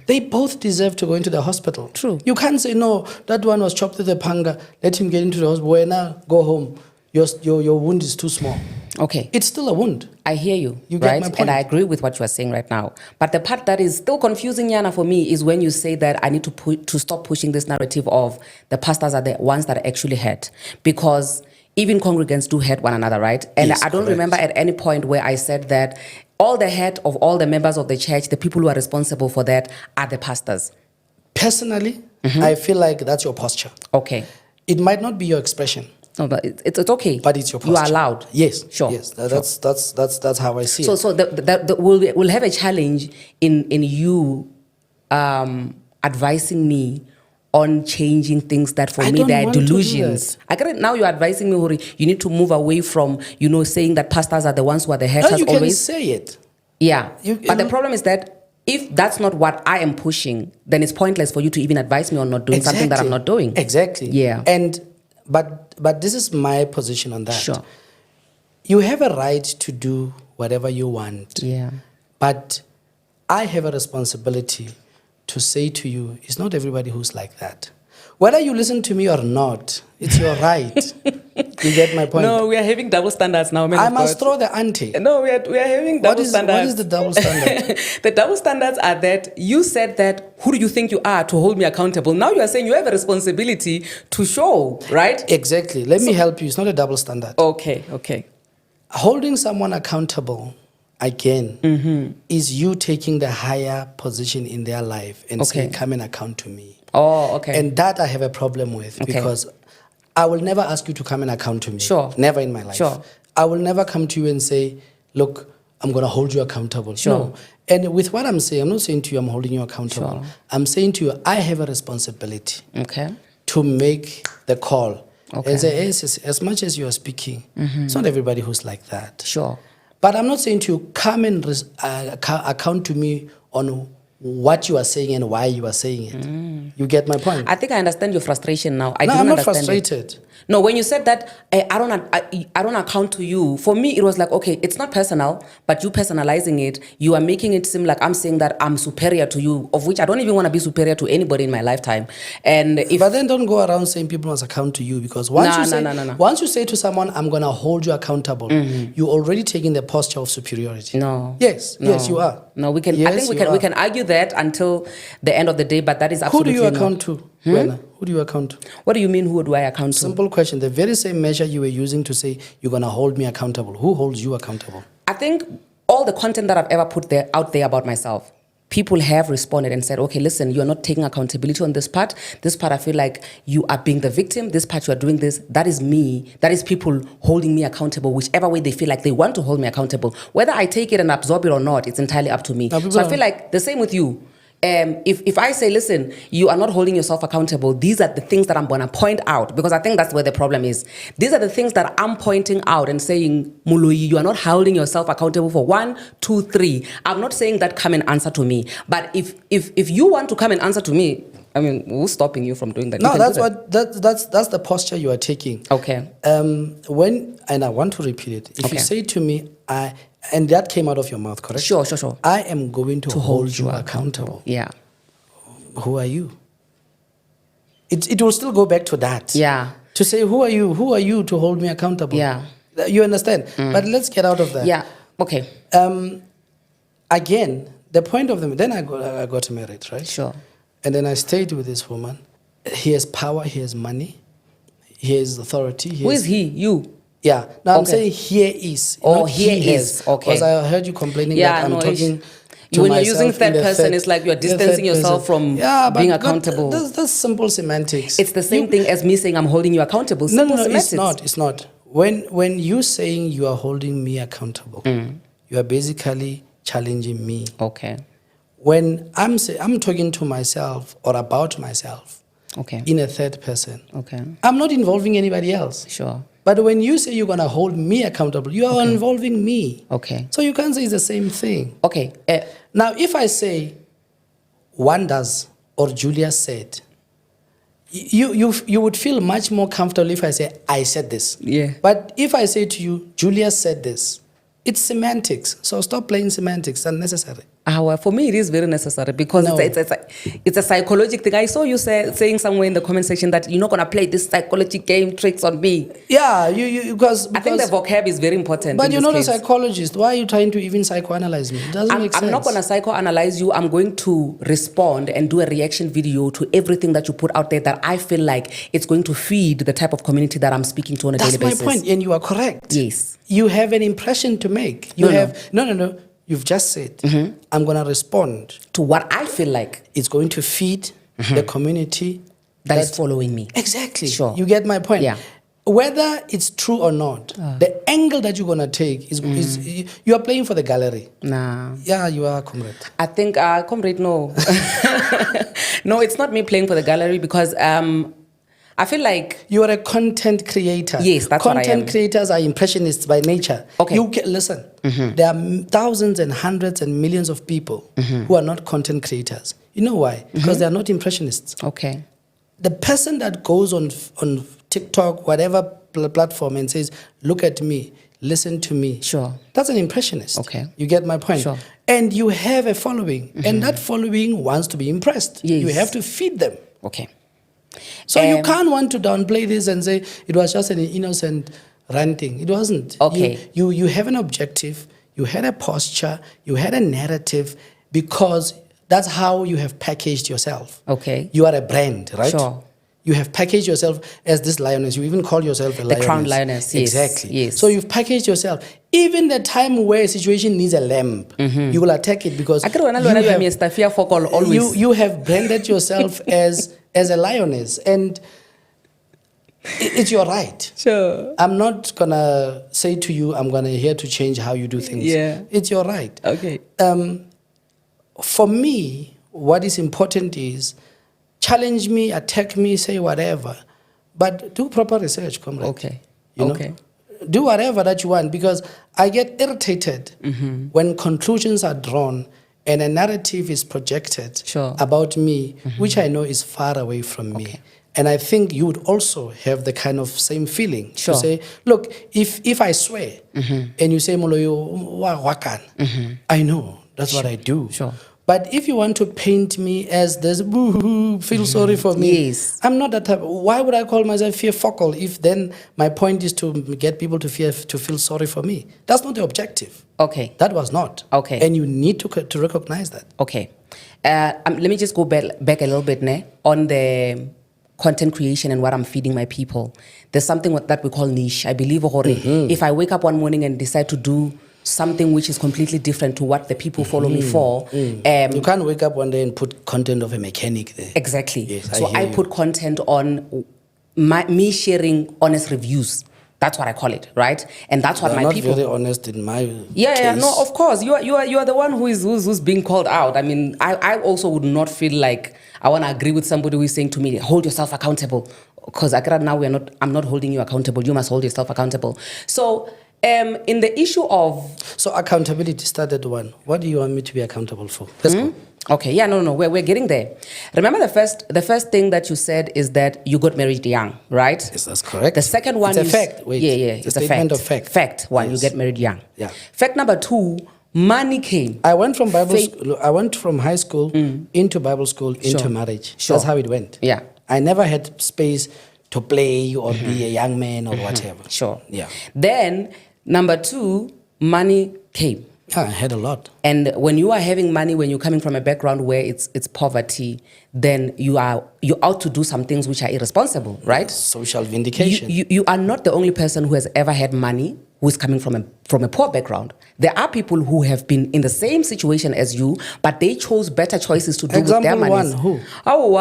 They both deserve to go into the hospital. True. You can't say, no, that one was chopped with a panga, let him get into the hospital, well, now go home. Your wound is too small. Okay. It's still a wound. I hear you, You right? get my point. And I agree with what you are saying right now. But the part that is still confusing, Yana, for me is when you say that I need to stop pushing this narrative of the pastors are the ones that are actually hurt. Because even congregants do hurt one another, right? And Yes, I don't correct. remember at any point where I said that all the hurt of all the members of the church, the people who are responsible for that are the pastors. Personally, I feel like that's your posture. Okay. It might not be your expression. No, but it's okay. But it's your posture. You are allowed. Yes. Sure. Yes. That's how I see it. So we'll have a challenge in you advising me on changing things that for I me don't they are want to do delusions. that. I get it. Now you're advising me, Hori, you need to move away from, saying that pastors are the ones who are the haters No, you always. can say it. Yeah. You- But the problem is that if that's not what I am pushing, then it's pointless for you to even advise me on not doing something that I'm not doing. Exactly. Yeah. But this is my position on that. Sure. You have a right to do whatever you want. Yeah. But I have a responsibility to say to you, it's not everybody who's like that. Whether you listen to me or not, it's your right. You get my point? No, we are having double standards now, man. I must throw the ante. No, we are having double standards. What is the double standard? The double standards are that you said that, who do you think you are to hold me accountable? Now you are saying you have a responsibility to show, right? Exactly. Let me help you. It's not a double standard. Okay. Holding someone accountable, again, is you taking the higher position in their life and saying, come and account to me. Oh, okay. And that I have a problem with because I will never ask you to come and account to me. Sure. Never in my life. Sure. I will never come to you and say, look, I'm going to hold you accountable. Sure. No. And with what I'm saying, I'm not saying to you I'm holding you accountable. Sure. I'm saying to you, I have a responsibility to make the call. Okay. And say, as much as you are speaking, it's not everybody who's like that. Sure. But I'm not saying to you, come and account to me on what you are saying and why you are saying it. You get my point? I think I understand your frustration now. I'm not frustrated. No, when you said that, I don't account to you. For me, it was like, okay, it's not personal, but you personalizing it, you are making it seem like I'm saying that I'm superior to you, of which I don't even want to be superior to anybody in my lifetime. But then don't go around saying people must account to you, because once you say to someone, I'm going to hold you accountable, you're already taking the posture of superiority. No. Yes, you are. No, we can. I Yes, think we you can. We are. can argue that until the end of the day, but that is Who absolutely do you not. account to, Wena? Who do you account to? What do you mean? Who do I account to? Simple question. The very same measure you were using to say you're going to hold me accountable. Who holds you accountable? I think all the content that I've ever put out there about myself, people have responded and said, okay, listen, you're not taking accountability on this part. This part, I feel like you are being the victim. This part, you are doing this. That is me. That is people holding me accountable, whichever way they feel like they want to hold me accountable. Whether I take it and absorb it or not, it's entirely up to me. So I feel like the same with you. If I say, listen, you are not holding yourself accountable, these are the things that I'm going to point out, because I think that's where the problem is. These are the things that I'm pointing out and saying, Moloi, you are not holding yourself accountable for 1, 2, 3. I'm not saying that come and answer to me. But if you want to come and answer to me, I mean, who's stopping you from doing that? No, that's the posture you are taking. Okay. And I want to repeat it. If you say to me, and that came out of your mouth, correct? Sure. I am going to hold you accountable. Yeah. Who are you? It will still go back to that. Yeah. To say, who are you? Who are you to hold me accountable? Yeah. You understand? But let's get out of that. Yeah. Okay. Again, the point of then I got married, right? Sure. And then I stayed with this woman. He has power, he has money, he has authority. Who is he? You? Yeah. Now I'm saying here is. Oh, here is. Okay. Because I heard you complaining that I'm talking to when myself you're using third person, it's like you're distancing yourself from being accountable. That's simple semantics. It's the same thing as me saying I'm holding you accountable. Simple semantics. It's not. When you saying you are holding me accountable, you are basically challenging me. Okay. When I'm talking to myself or about myself, okay, in a third person, okay, I'm not involving anybody else. Sure. But when you say you're gonna hold me accountable, you are involving me. Okay. So you can't say it's the same thing. Okay. Now, if I say Wonders or Julius said, you would feel much more comfortable if I say I said this. Yeah. But if I say to you Julius said this, it's semantics. So stop playing semantics. It's unnecessary. For me, it is very necessary because it's a psychological thing. I saw you saying somewhere in the comment section that you're not going to play this psychology game tricks on me. Yeah, because I think the vocab is very important. But you're not a psychologist. Why are you trying to even psychoanalyze me? It doesn't make sense. I'm not going to psychoanalyze you. I'm going to respond and do a reaction video to everything that you put out there that I feel like it's going to feed the type of community that I'm speaking to on a daily basis. That's my point, and you are correct. Yes. You have an impression to make. No. You've just said, I'm going to respond to what I feel like it's going to feed the community that is following me. Exactly. Sure. You get my point. Yeah. Whether it's true or not, the angle that you're going to take is you are playing for the gallery. Nah. Yeah, you are, comrade. I think, comrade, no. No, it's not me playing for the gallery because I feel like you are a content creator. Yes, that's what I am. Content creators are impressionists by nature. Okay. Listen, there are thousands and hundreds and millions of people who are not content creators. You know why? Because they are not impressionists. Okay. The person that goes on TikTok, whatever platform, and says, "Look at me, listen to me." Sure. That's an impressionist. Okay. You get my point. Sure. And you have a following, and that following wants to be impressed. Yes. You have to feed them. Okay. So you can't want to downplay this and say it was just an innocent ranting. It wasn't. Okay. You have an objective, you had a posture, you had a narrative, because that's how you have packaged yourself. Okay. You are a brand, right? Sure. You have packaged yourself as this lioness. You even call yourself a lioness. The crown lioness, yes. Exactly. Yes. So you've packaged yourself. Even the time where a situation needs a lamb, you will attack it because you have branded yourself as a lioness. And it's your right. Sure. I'm not going to say to you, I'm going to here to change how you do things. Yeah. It's your right. Okay. For me, what is important is challenge me, attack me, say whatever, but do proper research, comrade. Okay. You know? Do whatever that you want, because I get irritated when conclusions are drawn and a narrative is projected about me, which I know is far away from me. And I think you would also have the kind of same feeling to say, look, if I swear and you say, Moloi, wakan, I know that's what I do. Sure. But if you want to paint me as this, boo-hoo, feel sorry for me. Yes. I'm not that type. Why would I call myself fearful if then my point is to get people to feel sorry for me? That's not the objective. Okay. That was not. Okay. And you need to recognize that. Okay. Let me just go back a little bit on the content creation and what I'm feeding my people. There's something that we call niche. I believe if I wake up one morning and decide to do something which is completely different to what the people follow me for. You can't wake up one day and put content of a mechanic there. Exactly. Yes, so I put content on me sharing honest reviews. That's what I call it, right? And that's what You're my not people. very honest in my Yeah, case. no, of course. You are the one who's being called out. I mean, I also would not feel like I want to agree with somebody who is saying to me, hold yourself accountable. Because now I'm not holding you accountable. You must hold yourself accountable. So in the issue of... So accountability started one. What do you want me to be accountable for? Let's go. Okay, yeah, no, we're getting there. Remember the first thing that you said is that you got married young, right? Yes, that's correct. The second one it's a fact. Wait, it's a statement fact. of fact. Fact one, Yes. you get married young. Yeah. Fact number two, money came. I went from I went from high school into Bible school into marriage. Sure. That's how it went. Yeah. I never had space to play or be a young man or whatever. Sure. Yeah. Then number two, money came. I had a lot. And when you are having money, when you're coming from a background where it's poverty, then you're out to do some things which are irresponsible, right? Social vindication. You are not the only person who has ever had money who is coming from a poor background. There are people who have been in the same situation as you, but they chose better choices to do with their money. Example one,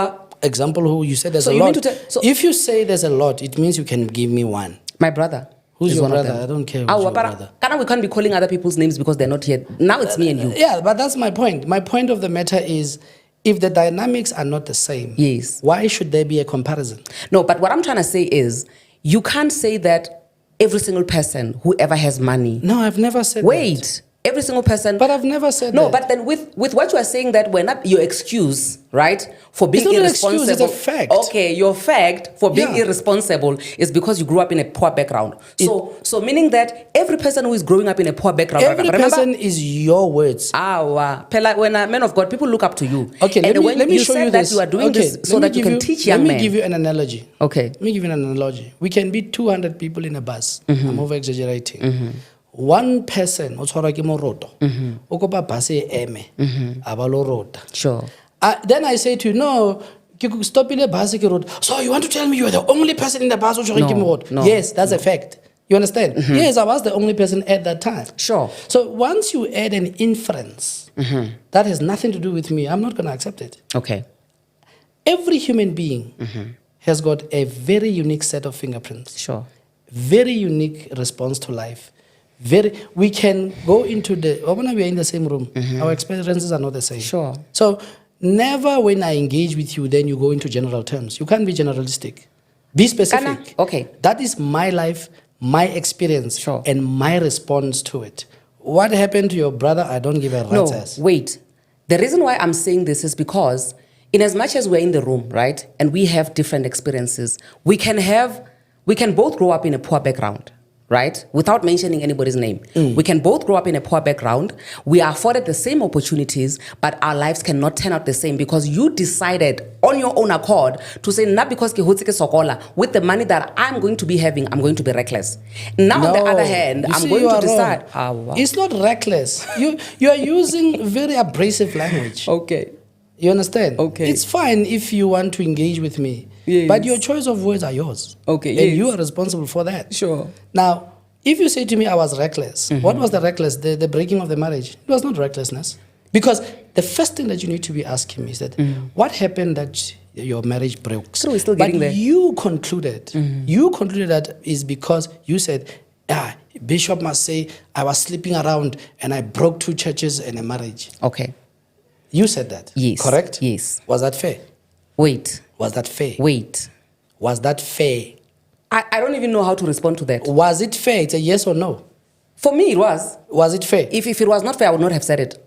who? Example who? You said there's a lot. If you say there's a lot, it means you can give me one. My brother. Who's your brother? I don't care who's your brother. We can't be calling other people's names because they're not here. Now it's me and you. Yeah, but that's my point. My point of the matter is, if the dynamics are not the same, yes, why should there be a comparison? No, but what I'm trying to say is, you can't say that every single person who ever has money. No, I've never said that. Every single person. But I've never said that. No, but then with what you are saying, that we're not your excuse, right, for being irresponsible. It's not an excuse, it's a fact. Okay, your fact for being irresponsible is because you grew up in a poor background. So meaning that every person who is growing up in a poor background, every person is your words. When a man of God, people look up to you. Okay, let me show you this. That you are doing this so that you can teach young men. Let me give you an analogy. Okay. Let me give you an analogy. We can be 200 people in a bus. I'm over exaggerating. One person o tshwarwa ke moroto o kopa bus e eme a ba lo rota. Sure. Then I say to you, no, stop ile bus ke rota. So you want to tell me you are the only person in the bus o tshwarwa ke moroto? No, yes, that's a fact. You understand? Yes, I was the only person at that time. Sure. So once you add an inference that has nothing to do with me, I'm not going to accept it. Okay. Every human being has got a very unique set of fingerprints. Sure. Very unique response to life. We can go into when we are in the same room, our experiences are not the same. Sure. So never when I engage with you, then you go into general terms. You can't be generalistic. Be specific. Okay. That is my life, my experience, sure, and my response to it. What happened to your brother, I don't give a rat's ass. No, wait. The reason why I'm saying this is because in as much as we're in the room, right, and we have different experiences, we can both grow up in a poor background, right? Without mentioning anybody's name. We can both grow up in a poor background. We are afforded the same opportunities, but our lives cannot turn out the same because you decided on your own accord to say, not because with the money that I'm going to be having, I'm going to be reckless. Now, on the other hand, I'm going to decide. Wow. It's not reckless. You are using very abrasive language. Okay. You understand? Okay. It's fine if you want to engage with me. Yes. But your choice of words are yours. Okay. And you are responsible for that. Sure. Now, if you say to me I was reckless, what was the reckless? The breaking of the marriage? It was not recklessness. Because the first thing that you need to be asking me is that what happened that your marriage broke? So we're still getting there. You concluded that is because you said, Bishop must say I was sleeping around and I broke 2 churches and a marriage. Okay. You said that. Yes. Correct? Yes. Was that fair? Wait. Was that fair? Wait. Was that fair? I don't even know how to respond to that. Was it fair? It's a yes or no. For me, it was. Was it fair? If it was not fair, I would not have said it.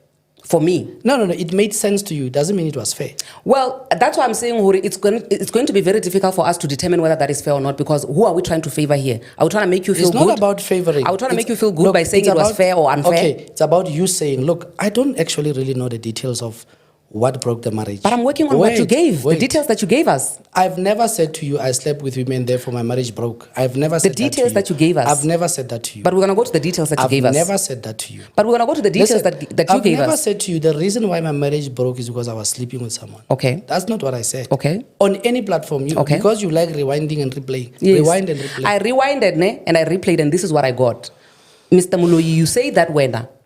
For me. No. It made sense to you. It doesn't mean it was fair. Well, that's why I'm saying, Huri, it's going to be very difficult for us to determine whether that is fair or not, because who are we trying to favor here? Are we trying to make you feel It's good? not about favoring. Are we trying to make you feel good Look, by saying it's it was about- fair or unfair? Okay, it's about you saying, look, I don't actually really know the details of what broke the marriage. But I'm working on what you gave, the details that you gave us. I've never said to you, I slept with women, therefore my marriage broke. I've never said details that to that you gave us. I've never said that to you. But we're going to go to the details that you gave us. I've never said that to you. But we're going to go to the details Listen, that you gave I've never us. said to you, the reason why my marriage broke is because I was sleeping with someone. Okay. That's not what I said. Okay. On any platform, Okay. because you like rewinding and replaying. Yes. Rewind and replay. I rewinded and I replayed, and this is what I got. Mr. Moloi, you say that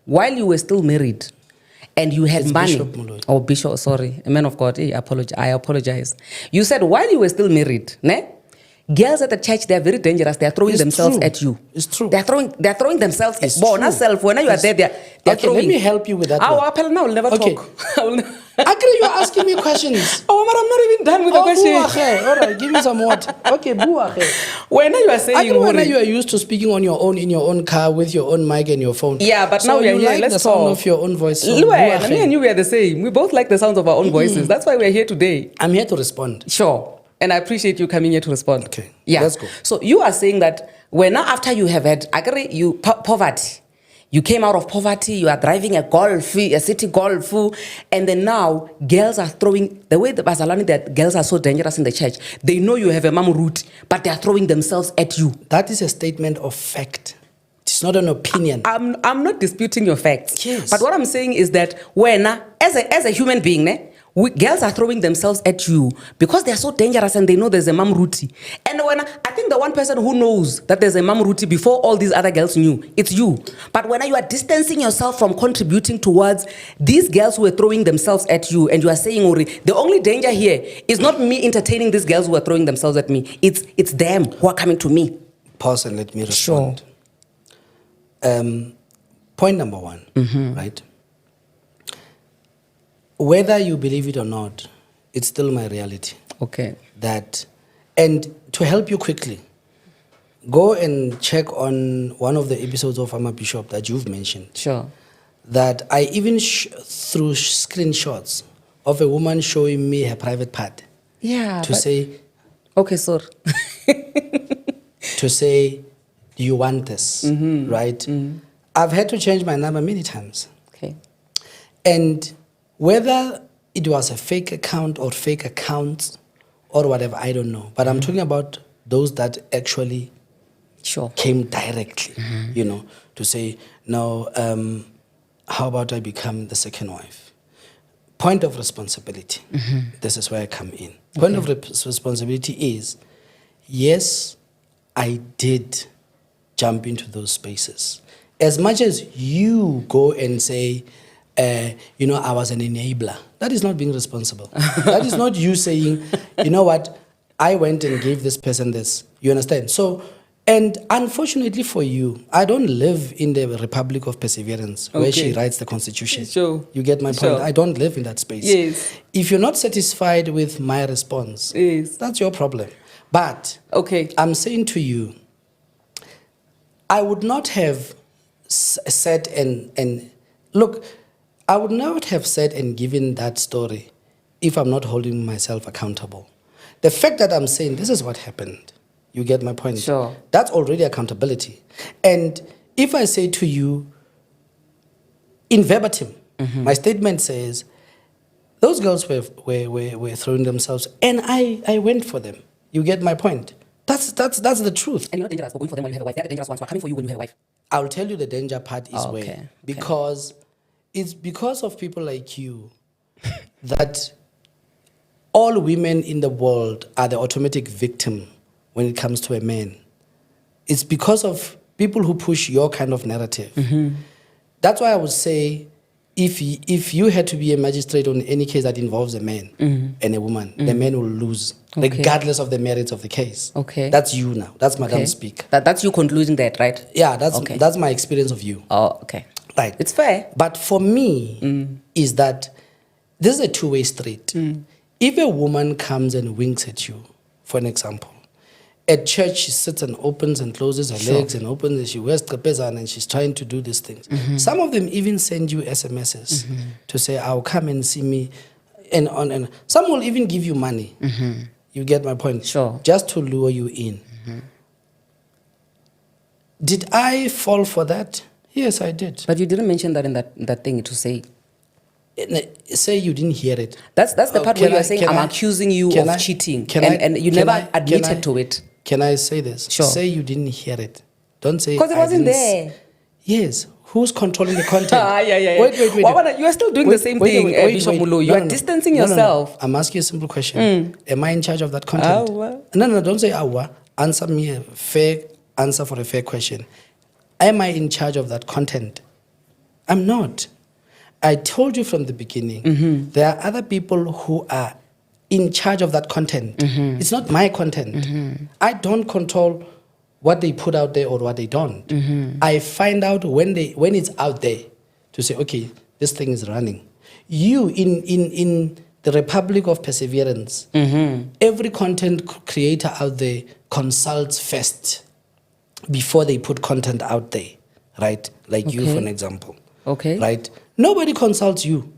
while you were still married and you had It's money. Bishop Moloi. Oh, Bishop, sorry. A man of God. I apologize. You said while you were still married, girls at the church, they're very dangerous. They're throwing It's themselves true. at you. It's true. They're throwing themselves It's at you. true. Self. When you are there, they're Okay, throwing. let me help you with that Our one. apple now will never Okay. talk. Agree, you're asking me questions. Oh, but I'm not even done with the question. Buache. All right, give me some water. Okay, buache. When you are saying, I know when Huri, you are used to speaking on your own, in your own car, with your own mic and your phone. Yeah, but so now we are you here. like Let's the sound talk. of your own voice. So Luan, me buache. and you, we are the same. We both like the sounds of our own voices. That's why we're here today. I'm here to respond. Sure. And I appreciate you coming here to respond. Okay, Yeah. let's go. So you are saying that after you have had poverty, you came out of poverty, you are driving a city Golf, and then now girls are throwing, the way the Bazalani, that girls are so dangerous in the church, they know you have a mum root, but they are throwing themselves at you. That is a statement of fact. It's not an opinion. I'm not disputing your facts. Yes. But what I'm saying is that as a human being, girls are throwing themselves at you because they're so dangerous and they know there's a mum rooty. And I think the one person who knows that there's a mum rooty before all these other girls knew, it's you. But when you are distancing yourself from contributing towards these girls who are throwing themselves at you, and you are saying, Uri, the only danger here is not me entertaining these girls who are throwing themselves at me. It's them who are coming to me. Pause and let me respond. Point number one, right? Whether you believe it or not, it's still my reality. Okay. And to help you quickly, go and check on one of the episodes of I'm a Bishop that you've mentioned. Sure. That I even threw screenshots of a woman showing me her private part. Yeah. To say, okay, sir. to say, do you want this? Right? I've had to change my number many times. Okay. And whether it was a fake account or fake accounts or whatever, I don't know. But I'm talking about those that actually came directly, to say, no, how about I become the second wife? Point of responsibility. This is where I come in. Point of responsibility is, yes, I did jump into those spaces. As much as you go and say, I was an enabler. That is not being responsible. That is not you saying, you know what, I went and gave this person this. You understand? So, and unfortunately for you, I don't live in the Republic of Perseverance where she writes the Constitution. Sure. You get my point? Sure. I don't live in that space. Yes. If you're not satisfied with my response, yes, that's your problem. But I'm saying to you, I would not have said and look, I would not have said and given that story if I'm not holding myself accountable. The fact that I'm saying this is what happened, you get my point? Sure. That's already accountability. And if I say to you, in verbatim, my statement says, those girls were throwing themselves and I went for them. You get my point? That's the truth. And you're not dangerous for going for them when you have a wife. They're the dangerous ones who are coming for you when you have a wife. I'll tell you the danger part is where. Because it's because of people like you that all women in the world are the automatic victim when it comes to a man. It's because of people who push your kind of narrative. That's why I would say if you had to be a magistrate on any case that involves a man and a woman, the man will lose, regardless of the merits of the case. That's you now. That's Madam Speak. That's you concluding that, right? Yeah, that's my experience of you. Oh, okay. Right. It's fair. But for me, is that this is a two-way street. If a woman comes and winks at you, for an example, At church, she sits and opens and closes her legs and opens and she wears trapezan and she's trying to do these things. Some of them even send you SMSs to say, I'll come and see me, and on. And some will even give you money. You get my point? Sure. Just to lure you in. Did I fall for that? Yes, I did. But you didn't mention that in that thing to say. Say you didn't hear it. That's the part where you're saying I'm accusing you of cheating, and you never admitted to it. Can I say this? Sure. Say you didn't hear it. Don't say because it wasn't there. Yes. Who's controlling the content? Yeah. Wait. You are still doing the same thing, Bishop Moloi. You are distancing yourself. I'm asking you a simple question. Am I in charge of that content? No, don't say awa. Answer me a fair answer for a fair question. Am I in charge of that content? I'm not. I told you from the beginning, there are other people who are in charge of that content. It's not my content. I don't control what they put out there or what they don't. I find out when it's out there to say, okay, this thing is running. You, in the Republic of Perseverance, every content creator out there consults first before they put content out there, right? Like you, for an example. Okay. Right? Nobody consults you.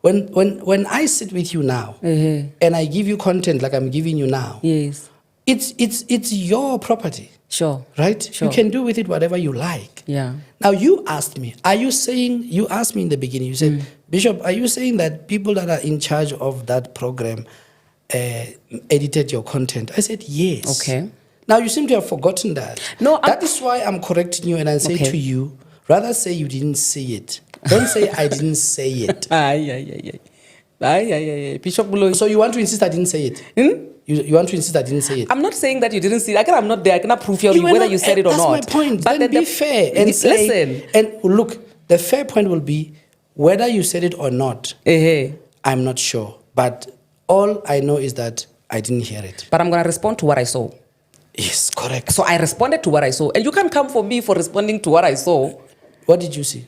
When I sit with you now and I give you content like I'm giving you now, yes, it's your property. Sure. Right? Sure. You can do with it whatever you like. Yeah. Now you asked me, you asked me in the beginning, you said, Bishop, are you saying that people that are in charge of that program edited your content? I said, yes. Okay. Now you seem to have forgotten that. No, that is why I'm correcting you and I say to you, rather say you didn't see it. Don't say I didn't say it. Bishop Moloi. So you want to insist I didn't say it? You want to insist I didn't say it? I'm not saying that you didn't see it. I'm not there. I cannot prove you whether you said it or not. That's my point. But then be fair and say, listen. And look, the fair point will be whether you said it or not. I'm not sure. But all I know is that I didn't hear it. But I'm going to respond to what I saw. Yes, correct. So I responded to what I saw. And you can't come for me for responding to what I saw. What did you see?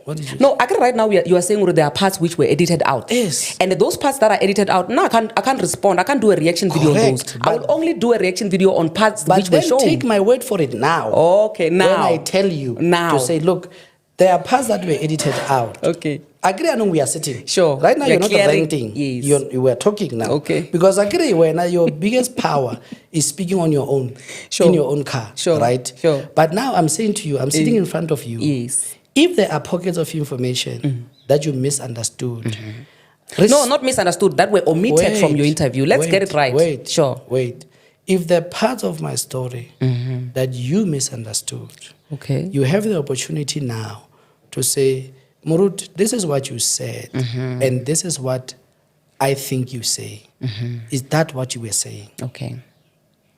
What did you No, actually right now you are saying there are parts which were edited out. Yes. And those parts that are edited out, no, I can't respond. I can't do a reaction video on those. I will only do a reaction video on parts which were shown. But take my word for it now. Okay, now. When I tell you to say, look, there are parts that were edited out. Okay. Agree, I know we are sitting. Sure. Right now, you're not ranting. Yes. You were talking now. Okay. Because agree, when your biggest power is speaking on your own, in your own car. Sure. Right? Sure. But now I'm saying to you, I'm sitting in front of you. Yes. If there are pockets of information that you misunderstood. No, not misunderstood. That were omitted from your interview. Let's get it right. Wait. If there are parts of my story that you misunderstood, you have the opportunity now to say, Murut, this is what you said, and this is what I think you say. Is that what you were saying? Okay.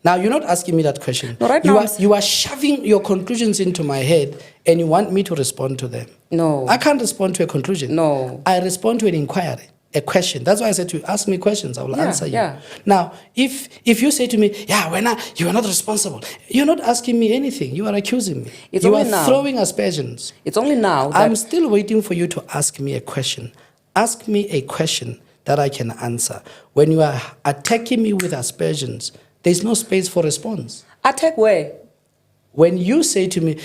Now, you're not asking me that question. No, right you are shoving your conclusions into my head, and you want me to respond to them. No. I can't respond to a conclusion. No. I respond to an inquiry, a question. That's why I said to you, ask me questions, I will answer you. Yeah. Now, if you say to me, you are not responsible, you're not asking me anything. You are accusing me. You are throwing aspersions. It's only now that I'm still waiting for you to ask me a question. Ask me a question that I can answer. When you are attacking me with aspersions, there's no space for response. Attack where? When you say to me,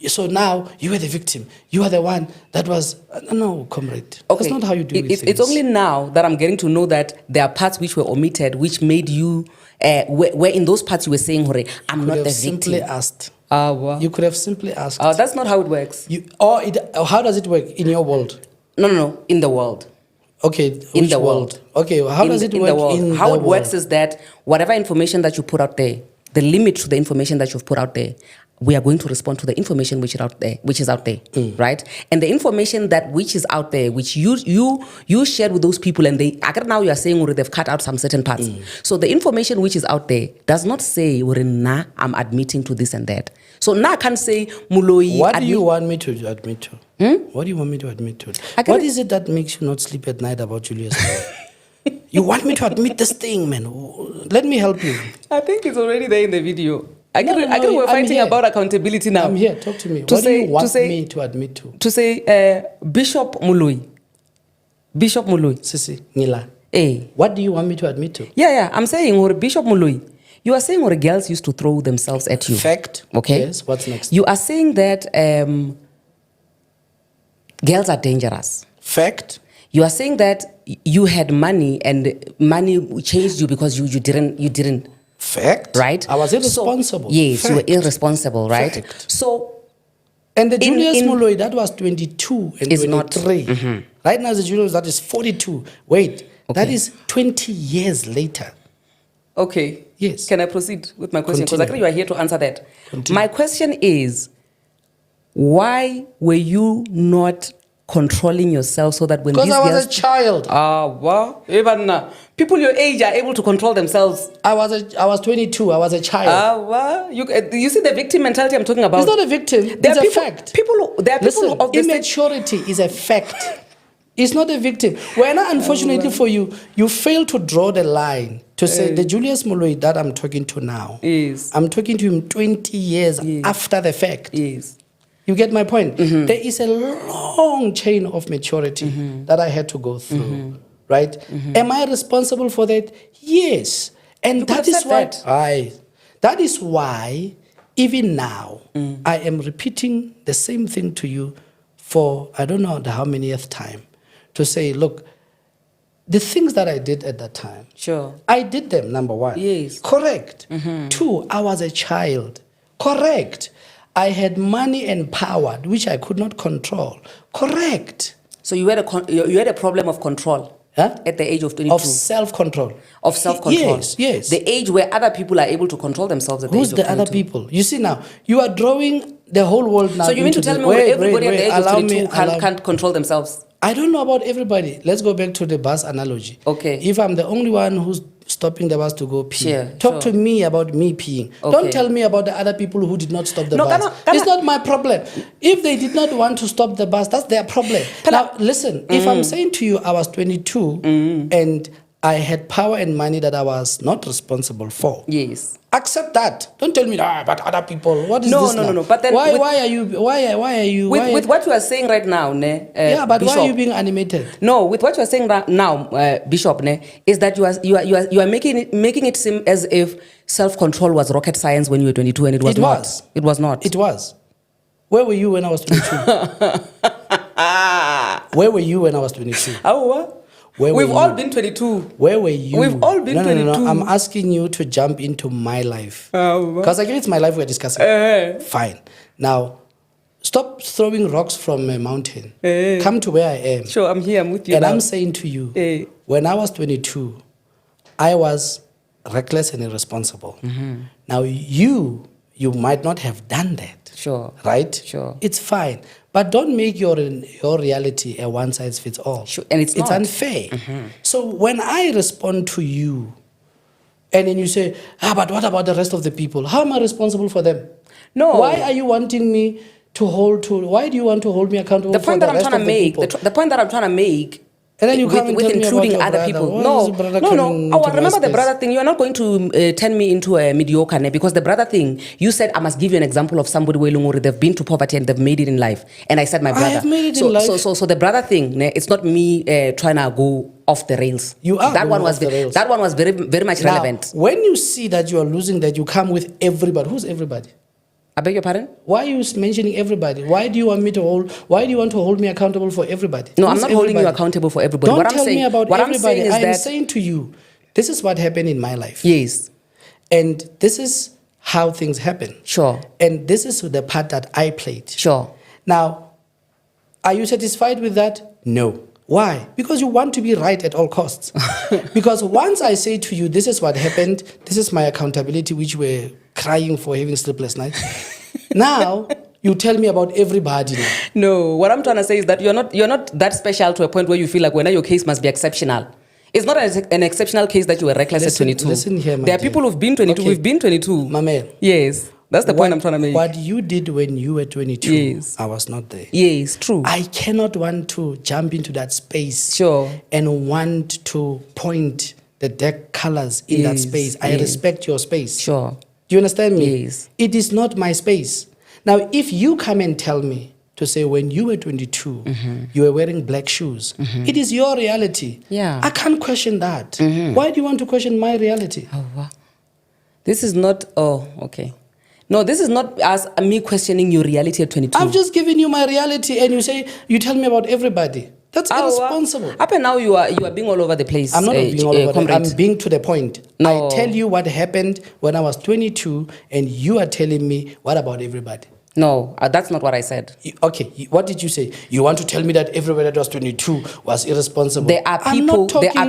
so now you were the victim. You are the one that was... No, comrade. Okay. That's not how you do things. It's only now that I'm getting to know that there are parts which were omitted, which made you... where in those parts you were saying, I'm not the victim. Simply asked. Wow. You could have simply asked. That's not how it works. How does it work in your world? No, in the world. Okay, in the world. Okay, how does it work in the world? How it works is that whatever information that you put out there, the limit to the information that you've put out there, we are going to respond to the information which is out there, right? And the information which is out there, which you shared with those people, and now you are saying they've cut out some certain parts. So the information which is out there does not say, nah, I'm admitting to this and that. So now I can't say, Moloi. What do you want me to admit to? What do you want me to admit to? What is it that makes you not sleep at night about Julius Moloi? You want me to admit this thing, man? Let me help you. I think it's already there in the video. We're fighting about accountability now. I'm here. Talk to me. What do you want me to admit to? To say Bishop Moloi. Sisi, Nila. What do you want me to admit to? Yeah. I'm saying Bishop Moloi. You are saying or girls used to throw themselves at you. Fact. Okay. Yes. What's next? You are saying that girls are dangerous. Fact. You are saying that you had money and money changed you because you didn't. Fact. Right? I was irresponsible. So, yes, Fact. you were irresponsible, right? Fact. So, and the Julius Moloi, that was 22 and is 23. not. Right now, the Julius, that is 42. Wait, that Okay. is 20 years later. Okay. Yes. Can I proceed with my question? Because I think Continue. you are here to answer that. Continue. My question is, why were you not controlling yourself so that when these Because I was girls... a child. Well, even people your age are able to control themselves. I was 22. I was a child. Well, you see the victim mentality I'm talking about. It's not a victim. There It's are a people, fact. There are Listen, people of the same... immaturity is a fact. It's not a victim. When unfortunately for you, you fail to draw the line to say the Julius Moloi that I'm talking to now. Yes. I'm talking to him 20 years after the fact. Yes. You get my point? There is a long chain of maturity that I had to go through, right? Am I responsible for that? Yes. And that is why that is why even now I am repeating the same thing to you for I don't know how manyth time to say, look, the things that I did at that time, Sure. I did them, number one. Yes. Correct. Two, I was a child. Correct. I had money and power, which I could not control. Correct. So you had a problem of control at the age of 22? Of self-control. Of self-control. Yes, yes. The age where other people are able to control themselves at the age of 22. Who's the other people? You see now, you are drawing the whole world now. So you mean to tell me everybody at the age of 22 can't control themselves? I don't know about everybody. Let's go back to the bus analogy. Okay. If I'm the only one who's stopping the bus to go pee, Sure. to me about me peeing. Okay. Don't tell me about the other people who did not stop the bus. It's not my problem. If they did not want to stop the bus, that's their problem. Now, listen, if I'm saying to you I was 22 and I had power and money that I was not responsible for. Yes. Accept that. Don't tell me, but other people. What is this? No. But then why are you? With what you are saying right now, but Bishop, why are you being animated? No, with what you are saying now, Bishop, is that you are making it seem as if self-control was rocket science when you were 22, and it was not. It was not. It was. Where were you when I was 22? Where were you when I was 22? Oh, We've all been 22. Where were you? We've all been 22. No. I'm asking you to jump into my life. Because again, it's my life we're discussing. Fine. Now, stop throwing rocks from a mountain. Come to where I am. Sure, I'm here. I'm with you. And I'm saying to you, when I was 22, I was reckless and irresponsible. Now, you might not have done that. Sure. Right? Sure. It's fine. But don't make your reality a one-size-fits-all. Sure. And it's not. Unfair. So when I respond to you, and then you say, but what about the rest of the people? How am I responsible for them? No. Why are you wanting me why do you want to hold me accountable for the rest of the people? The point that I'm trying to make, and then you come with and tell me including about your other brother. people. No. I remember the brother thing. You are not going to turn me into a mediocre, because the brother thing, you said I must give you an example of somebody where they've been to poverty and they've made it in life. And I said my brother. I have made it in life. So the brother thing, it's not me trying to go off the rails. You are that going one was off the rails. That one was very, very much relevant. When you see that you are losing, that you come with everybody. Who's everybody? I beg your pardon? Why are you mentioning everybody? Why do you want to hold me accountable for everybody? No, I'm not holding you accountable for everybody. Don't tell me about everybody. I'm saying to you, this is what happened in my life. Yes. And this is how things happen. Sure. And this is the part that I played. Sure. Now, are you satisfied with that? No. Why? Because you want to be right at all costs. Because once I say to you, this is what happened, this is my accountability, which we're crying for having sleepless nights. Now, you tell me about everybody now. No, what I'm trying to say is that you're not that special to a point where you feel like your case must be exceptional. It's not an exceptional case that you were reckless at 22. Listen here, my There are people who've been 22. Okay. We've been 22. My man. Yes. That's the point I'm trying to make. What you did when you were 22, yes. I was not there. Yes, true. I cannot want to jump into that space. Sure. And want to point the deck colors in that space. I respect your space. Sure. Do you understand me? Yes. It is not my space. Now, if you come and tell me to say when you were 22, you were wearing black shoes, it is your reality. Yeah. I can't question that. Why do you want to question my reality? Oh, wow. This is not, oh, okay. No, this is not as me questioning your reality at 22. I've just given you my reality and you tell me about everybody. That's irresponsible. Up and now you are being all over the place. I'm not being all over the place. I'm being to the point. No. I tell you what happened when I was 22 and you are telling me what about everybody. No, that's not what I said. Okay, what did you say? You want to tell me that everybody that was 22 was irresponsible? There are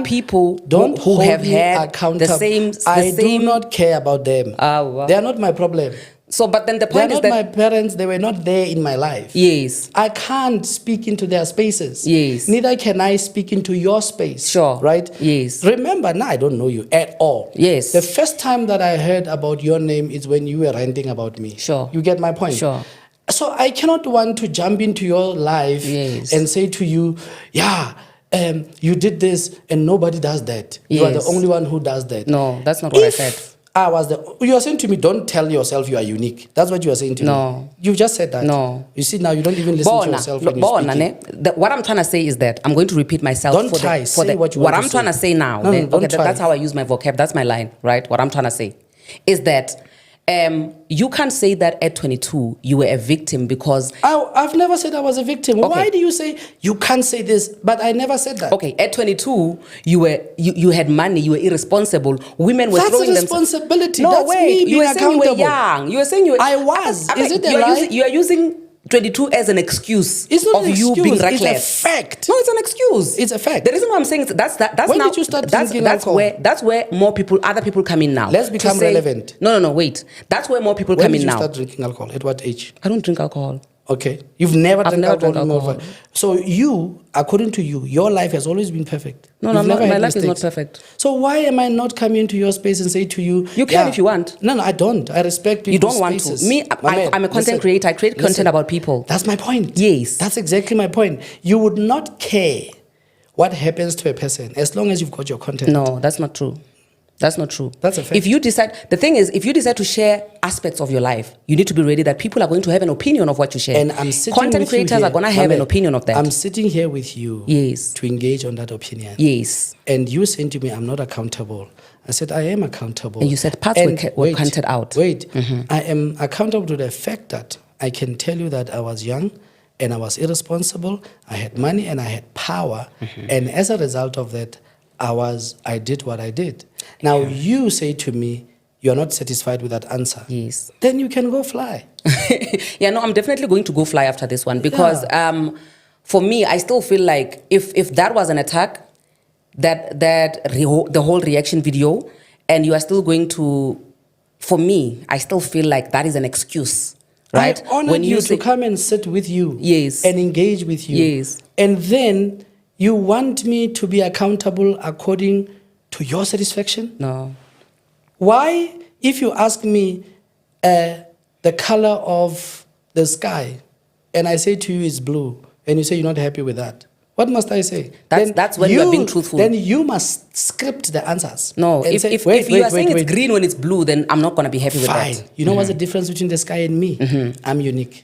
people don't who have me had accountable. the same. I do not care about them. Wow. They are not my problem. So, but then the point is that my parents, they were not there in my life. Yes. I can't speak into their spaces. Yes. Neither can I speak into your space. Sure. Right? Yes. Remember, now I don't know you at all. Yes. The first time that I heard about your name is when you were ranting about me. Sure. You get my point? Sure. So I cannot want to jump into your life and say to you, you did this and nobody does that. Yes. You are the only one who does that. No, that's not what I said. You are saying to me, don't tell yourself you are unique. That's what you are saying to me. You just said that. No. You see, now you don't even listen to yourself when you're speaking. What I'm trying to say is that I'm going to repeat myself. What I'm trying to say now. That's how I use my vocab. That's my line, right? What I'm trying to say is that you can't say that at 22 you were a victim because I've never said I was a victim. Okay. Why do you say you can't say this? But I never said that. Okay, at 22 you had money, you were irresponsible. Women were throwing them. That's a responsibility. No, that's wait. me being you were saying accountable. You were young. You were saying you were. I was. Is it a lie? You are using 22 as an excuse of you being reckless. It's a fact. No, it's an excuse. It's a fact. The reason why I'm saying that's when now, did you start drinking alcohol? That's where more people, other people come in now. Let's become relevant. No, wait. That's where more people come in now. When did you start drinking alcohol? At what age? I don't drink alcohol. Okay. You've never drank alcohol. So you, according to you, your life has always been perfect. No, my life is not perfect. So why am I not coming into your space and say to you... You can if you want. No, I don't. I respect people's You don't want spaces. to. Me, I'm a content creator. I create content about people. That's my point. Yes. That's exactly my point. You would not care what happens to a person as long as you've got your content. No, that's not true. That's not true. That's a fact. If you decide to share aspects of your life, you need to be ready that people are going to have an opinion of what you share. And I'm sitting Content creators are going to have an opinion of that. I'm sitting here with you to engage on that opinion. Yes. And you saying to me, I'm not accountable. I said, I am accountable. And you said parts were counted out. Wait. I am accountable to the fact that I can tell you that I was young and I was irresponsible. I had money and I had power. And as a result of that, I did what I did. Now you say to me, you're not satisfied with that answer. Yes. Then you can go fly. I'm definitely going to go fly after this one because for me, I still feel like if that was an attack, the whole reaction video, and you are still going to, for me, I still feel like that is an excuse. Right? I honored you to come and sit with you. Yes. And engage with you. Yes. And then you want me to be accountable according to your satisfaction? No. Why, if you ask me the color of the sky, and I say to you it's blue, and you say you're not happy with that, what must I say? That's when you're being truthful. Then you must script the answers. No, if you are saying it's green when it's blue, then I'm not going to be happy with that. Fine. You know what's the difference between the sky and me? I'm unique.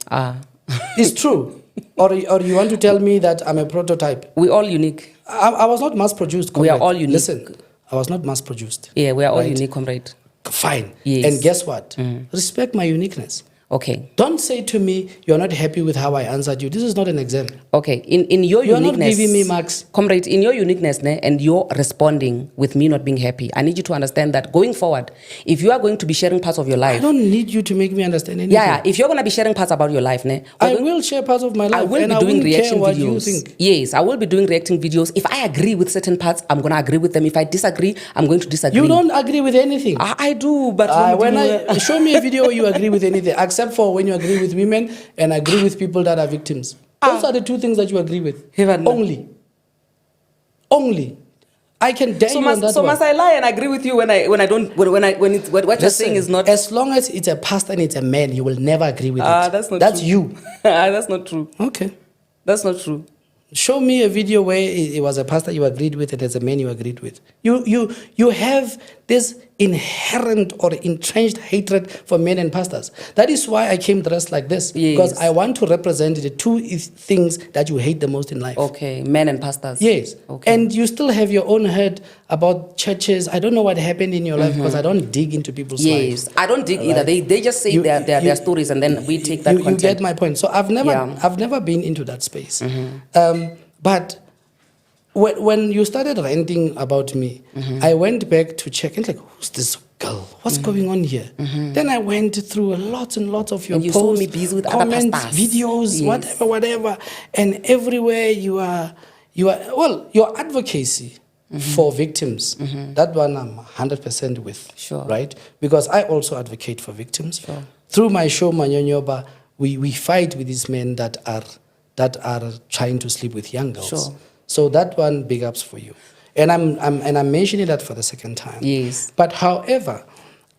It's true. Or you want to tell me that I'm a prototype? We're all unique. I was not mass-produced. We are all unique. Listen, I was not mass-produced. Yeah, we are all unique, comrade. Fine. Yes. And guess what? Respect my uniqueness. Okay. Don't say to me, you're not happy with how I answered you. This is not an exam. Okay. In your you're uniqueness... You're not giving me marks. Comrade, in your uniqueness and you're responding with me not being happy, I need you to understand that going forward, if you are going to be sharing parts of your life... I don't need you to make me understand anything. Yeah. If you're going to be sharing parts about your life... I will share parts of my life. I will be doing reaction videos. Yes, I will be doing reacting videos. If I agree with certain parts, I'm going to agree with them. If I disagree, I'm going to disagree. You don't agree with anything. I do, but... Show me a video where you agree with anything, except for when you agree with women and agree with people that are victims. Those are the two things that you agree with. Only. I can dare you on that. So must I lie and agree with you when what you're saying is not? As long as it's a pastor and it's a man, you will never agree with it. That's true. You. That's not true. Okay. That's not true. Show me a video where it was a pastor you agreed with and as a man you agreed with. You have this inherent or entrenched hatred for men and pastors. That is why I came dressed like this. Yes. Because I want to represent the two things that you hate the most in life. Okay, men and pastors. Yes. Okay. And you still have your own head about churches. I don't know what happened in your life because I don't dig into people's lives. Yes, I don't dig either. They just say their stories and then we take that content. You get my point. So I've never been into that space. But when you started ranting about me, I went back to check and like, who's this girl? What's going on here? Then I went through lots and lots of your And you posts, saw me busy with other comments, pastors. videos, Yes. whatever. And everywhere your advocacy for victims, that one I'm 100% with. Sure. Right? Because I also advocate for victims. Sure. Through my show Manyonyoba, we fight with these men that are trying to sleep with young girls. Sure. So that one, big ups for you. And I'm mentioning that for the second time. Yes. But however,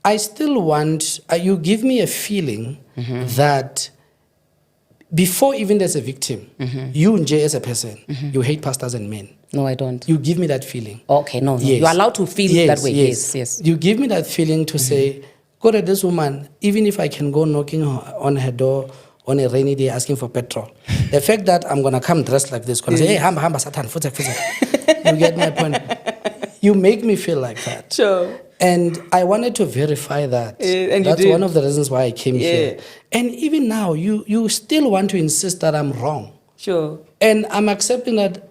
I still want you give me a feeling that before even there's a victim, you nje as a person, you hate pastors and men. No, I don't. You give me that feeling. Okay, no. Yes. You're allowed to feel that way. Yes. You give me that feeling to say, go to this woman, even if I can go knocking on her door on a rainy day asking for petrol. The fact that I'm going to come dressed like this, going to say, hey, hamba, Satan, futa. You get my point? You make me feel like that. Sure. And I wanted to verify that. And that's you did. one of the reasons why I came here. And even now, you still want to insist that I'm wrong. Sure. And I'm accepting that.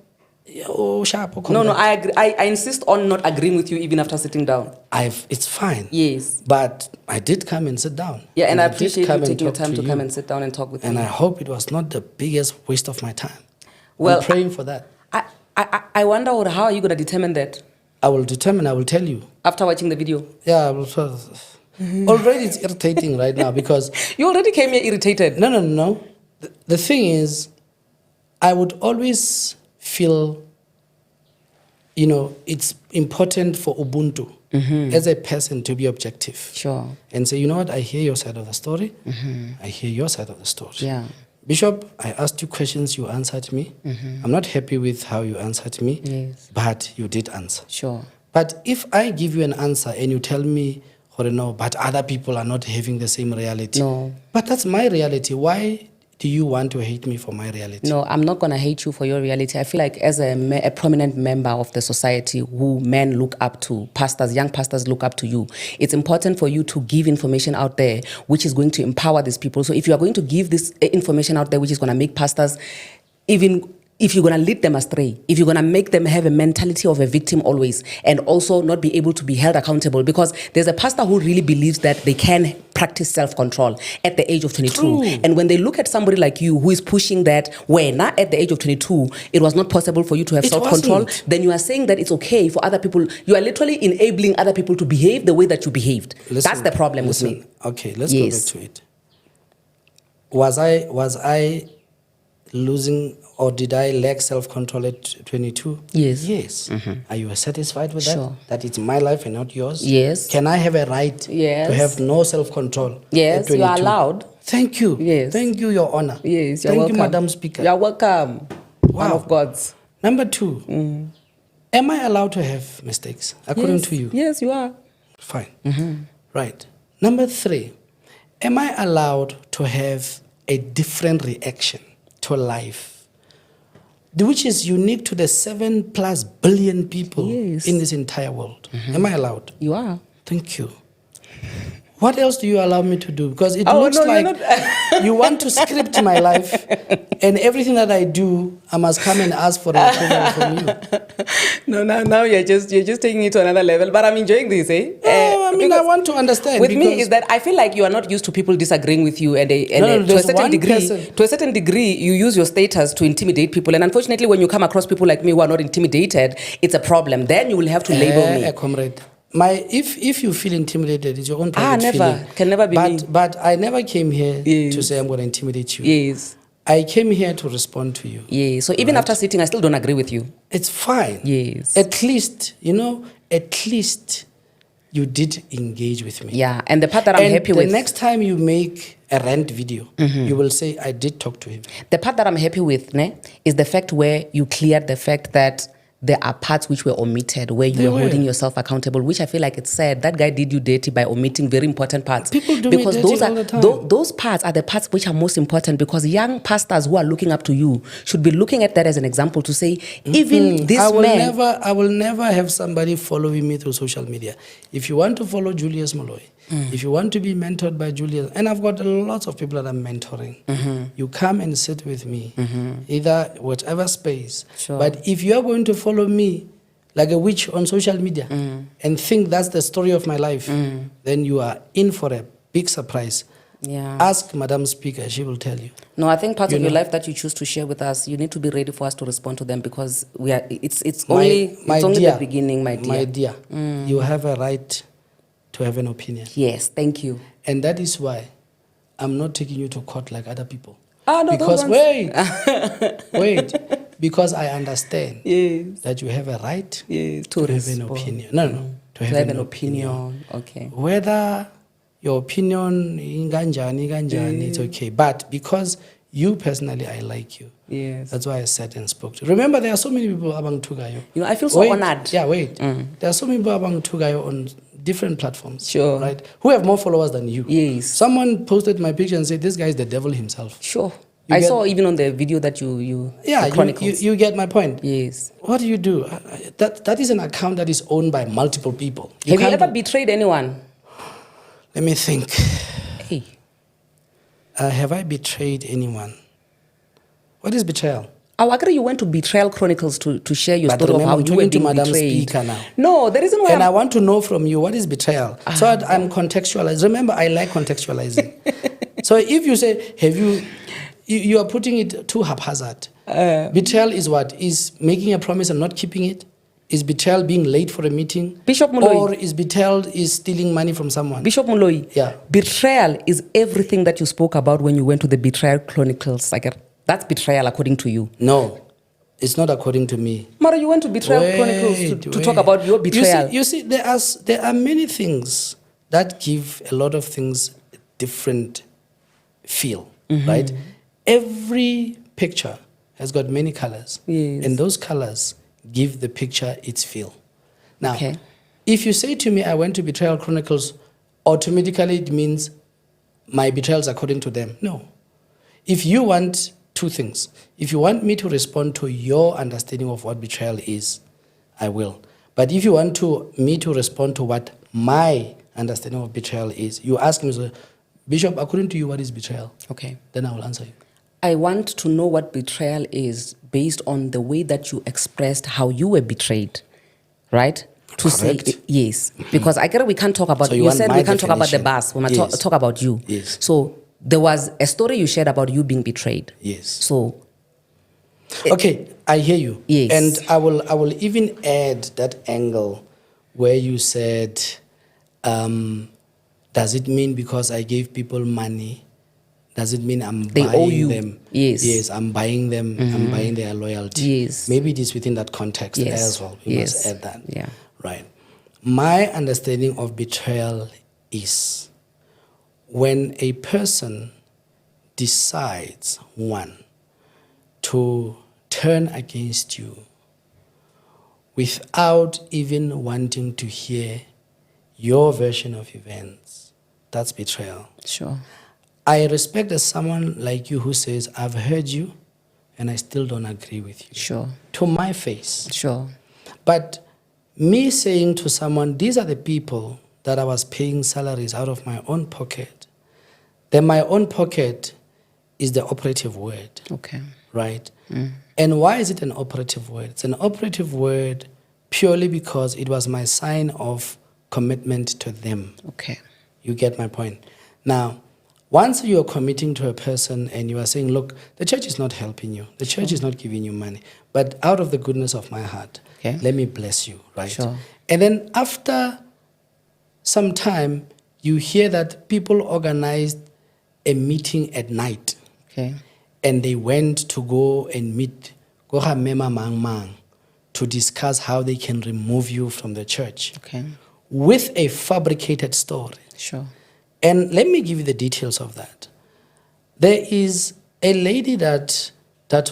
Oh, sharp. No, I agree. I insist on not agreeing with you even after sitting down. It's fine. Yes. But I did come and sit down. Yeah, and I did appreciate you taking the talk time to you. come and sit down and talk with And me. I hope it was not the biggest waste of my time. Well, I'm praying for that. I wonder how are you going to determine that I will tell you. after watching the video? Yeah, already it's irritating right now because... You already came here irritated. No. The thing is, I would always feel, it's important for Ubuntu as a person to be objective. Sure. And say, you know what, I hear your side of the story. I hear your side of the story. Yeah. Bishop, I asked you questions, you answered me. I'm not happy with how you answered me, Yes. but you did answer. Sure. But if I give you an answer and you tell me, no, but other people are not having the same reality. No. But that's my reality. Why do you want to hate me for my reality? No, I'm not going to hate you for your reality. I feel like as a prominent member of the society who men look up to, pastors, young pastors look up to you, it's important for you to give information out there which is going to empower these people. So if you are going to give this information out there which is going to make pastors, even if you're going to lead them astray, if you're going to make them have a mentality of a victim always, and also not be able to be held accountable, because there's a pastor who really believes that they can practice self-control at the age of 22. True. And when they look at somebody like you who is pushing that, when at the age of 22, it was not possible for you to have self-control, then you are saying that it's okay for other people. You are literally enabling other people to behave the way that you behaved. That's the problem with me. Okay, let's go back to it. Was I losing, or did I lack self-control at 22? Yes. Yes. Are you satisfied with Sure. that? That it's my life and not yours? Yes. Can I have a right Yes. to have no self-control? Yes, at 22? you are allowed. Thank you. Yes. Thank you, Your Honor. Yes, you're Thank welcome. you, Madam Speaker. You're welcome. One Wow. of God's. Number 2, am I allowed to have mistakes according to you? Yes, you are. Fine. Right. Number 3, am I allowed to have a different reaction to life, which is unique to the 7+ billion people Yes. in this entire world? Am I allowed? You are. Thank you. What else do you allow me to do? Because it Oh, looks no, like you're not. you want to script my life, and everything that I do, I must come and ask for approval from you. No, now you're just taking it to another level. But I'm enjoying this, eh? I mean, I want to understand. With me because- is that I feel like you are not used to people disagreeing with you, and to a there's certain one degree, person- to a certain degree, you use your status to intimidate people. And unfortunately, when you come across people like me who are not intimidated, it's a problem. Then you will have to label me. Comrade. If you feel intimidated, it's your own private never. feeling. Can never be me. But I never came here Yes. to say I'm going to intimidate you. Yes. I came here to respond to you. Yeah. So even after sitting, I still don't agree with you. It's fine. Yes. At least, you did engage with me. Yeah. And the part that I'm And happy the with. next time you make a rant video, you will say, I did talk to him. The part that I'm happy with is the fact where you cleared the fact that there are parts which were omitted where you They were holding were. yourself accountable, which I feel like it's sad. That guy did you dirty by omitting very important parts. People do me because dirty those all are the time. those parts are the parts which are most important, because young pastors who are looking up to you should be looking at that as an example to say, even this man. I will never have somebody following me through social media. If you want to follow Julius Moloi, if you want to be mentored by Julius, and I've got lots of people that I'm mentoring, you come and sit with me, either whatever space. Sure. But if you are going to follow me like a witch on social media and think that's the story of my life, then you are in for a big surprise. Yeah. Ask Madam Speaker, she will tell you. No, I think parts You of your know. life that you choose to share with us, you need to be ready for us to respond to them, because we are. It's My only dear, the beginning, my dear. My dear, you have a right to have an opinion. Yes, thank you. And that is why I'm not taking you to court like other people. Ah, no, Because those ones- wait, because I understand Yes. that you have a right Yes, to have an respond. opinion. No, to have an opinion. Okay. Whether your opinion ganjani, it's okay. But because you personally, I like you. Yes. That's why I sat and spoke to you. Remember, there are so many people abang Tugayo. You know, I feel so honored. Yeah, wait. There are so many people abang Tugayo on different platforms. Sure. Right? Who have more followers than you. Yes. Someone posted my picture and said, this guy is the devil himself. Sure. You I get- saw even on the video that you Yeah, the Chronicles. you get my point. Yes. What do you do? That is an account that is owned by multiple people. Have you can't ever do- betrayed anyone? Let me think. Hey. Have I betrayed anyone? What is betrayal? I agree you went to Betrayal Chronicles to share your But story of remember, how I'm you were talking to being Madam betrayed. Speaker now. No, the reason why And I I'm- want to know from you, what is betrayal? So I'm contextualizing. Remember, I like contextualizing. So if you say, you are putting it too haphazard. Betrayal is what? Is making a promise and not keeping it? Is betrayal being late for a meeting? Bishop Moloi. Or is betrayal is stealing money from someone? Bishop Moloi, Yeah. betrayal is everything that you spoke about when you went to the Betrayal Chronicles. Like that's betrayal according to you. No, it's not according to me. Mara, you went to Betrayal Chronicles to talk about your betrayal. You see, there are many things that give a lot of things a different feel, right? Every picture has got many colors, Yes. and those colors give the picture its feel. Now, Okay. if you say to me, I went to Betrayal Chronicles, automatically it means my betrayals according to them. No. If you want two things, if you want me to respond to your understanding of what betrayal is, I will. But if you want me to respond to what my understanding of betrayal is, you ask me, so, Bishop, according to you, what is betrayal? Okay. Then I will answer you. I want to know what betrayal is based on the way that you expressed how you were betrayed, right? To Correct. say yes, because I get it, we can't talk about. So you You want said my we can't talk about the definition. bus. We might Yes. talk about you. Yes. So there was a story you shared about you being betrayed. Yes. So Okay, I hear you. Yes. And I will even add that angle where you said, does it mean because I gave people money, does it mean I'm They buying owe you. them? Yes. Yes, I'm buying them. I'm buying their loyalty. Yes. Maybe it is within that context Yes. as well. We Yes. must add that. Yeah. Right. My understanding of betrayal is when a person decides, one, to turn against you without even wanting to hear your version of events. That's betrayal. sure. I respect as someone like you who says, I've heard you and I still don't agree with you. Sure. To my face. Sure. But me saying to someone, these are the people that I was paying salaries out of my own pocket, then my own pocket is the operative word, Okay. right? And why is it an operative word? It's an operative word purely because it was my sign of commitment to them. Okay. You get my point. Now, once you are committing to a person and you are saying, look, the church is not helping you. The church is not giving you money. But out of the goodness of my heart, Okay. let me bless you, right? Sure. And then after some time, you hear that people organized a meeting at night Okay. and they went to go and meet go ha mema mang mang to discuss how they can remove you from the church Okay. with a fabricated story. Sure. And let me give you the details of that. There is a lady that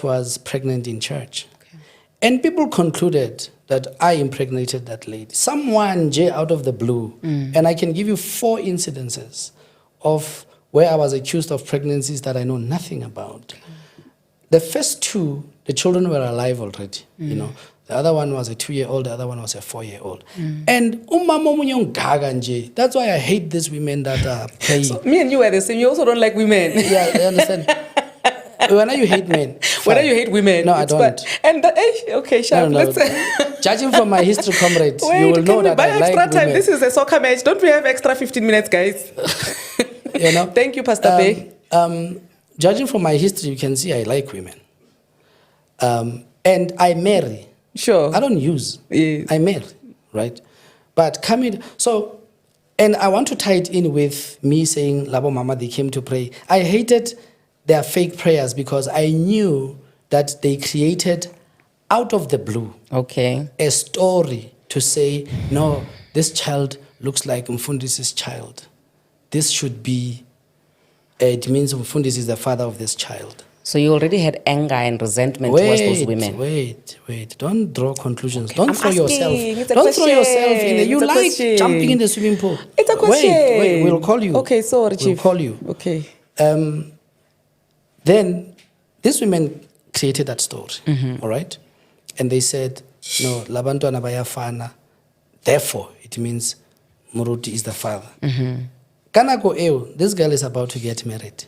was pregnant in church. Okay. And people concluded that I impregnated that lady. Someone, Jay, out of the blue. And I can give you 4 incidences of where I was accused of pregnancies that I know nothing about. The first 2, the children were alive already, you know. The other one was a 2-year-old, the other one was a 4-year-old. And umama omunye ungaga nje. That's why I hate these women that are playing. So me and you are the same. You also don't like women. Yeah, I understand. When you hate men. Whether you hate women. No, I don't. And okay, sharp. No. Judging from my history, comrade, Wait, you will know that I like extra time. women. This is a soccer match. Don't we have extra 15 minutes, guys? You know. Thank you, Pastor Bay. Judging from my history, you can see I like women. And I marry. Sure. I don't use. Yes. I marry, right? But and I want to tie it in with me saying, Labo Mama, they came to pray. I hated their fake prayers because I knew that they created out of the blue a story to say, no, this child looks like Mfundisi's child. This should be, it means Mfundisi is the father of this child. So you already had anger and resentment towards those women. Wait. Don't draw conclusions. Okay. Don't throw yourself. Don't throw yourself in. You like jumping in the swimming pool. It's a question. Wait. We'll call you. Okay, sorry, Chief. We'll call you. Okay. Then these women created that story. All right, and they said, no, labantwana bayafana. Therefore, it means Muruti is the father. Kanako eo, this girl is about to get married.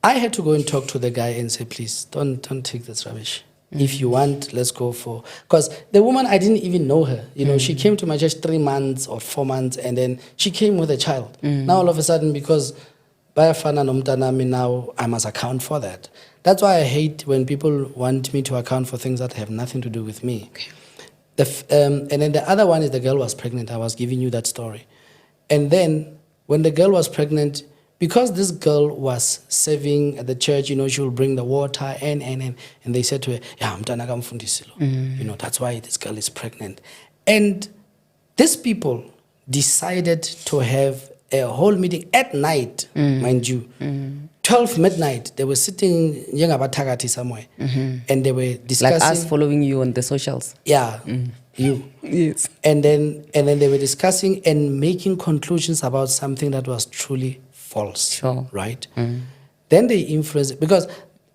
I had to go and talk to the guy and say, please, don't take this rubbish. If you want, let's go for... Because the woman, I didn't even know her. You know, she came to my church 3 months or 4 months, and then she came with a child. Now, all of a sudden, because Bayafana Nomtanami, now I must account for that. That's why I hate when people want me to account for things that have nothing to do with me. Okay. And then the other one is the girl was pregnant. I was giving you that story. And then when the girl was pregnant... Because this girl was serving at the church, you know, she will bring the water and they said to her, yeah, you know, that's why this girl is pregnant. And these people decided to have a whole meeting at night, mind you. 12 midnight, they were sitting somewhere and they were discussing. Like us following you on the socials. Yeah, you. Yes. And then they were discussing and making conclusions about something that was truly false, sure. Right? Then they influence it because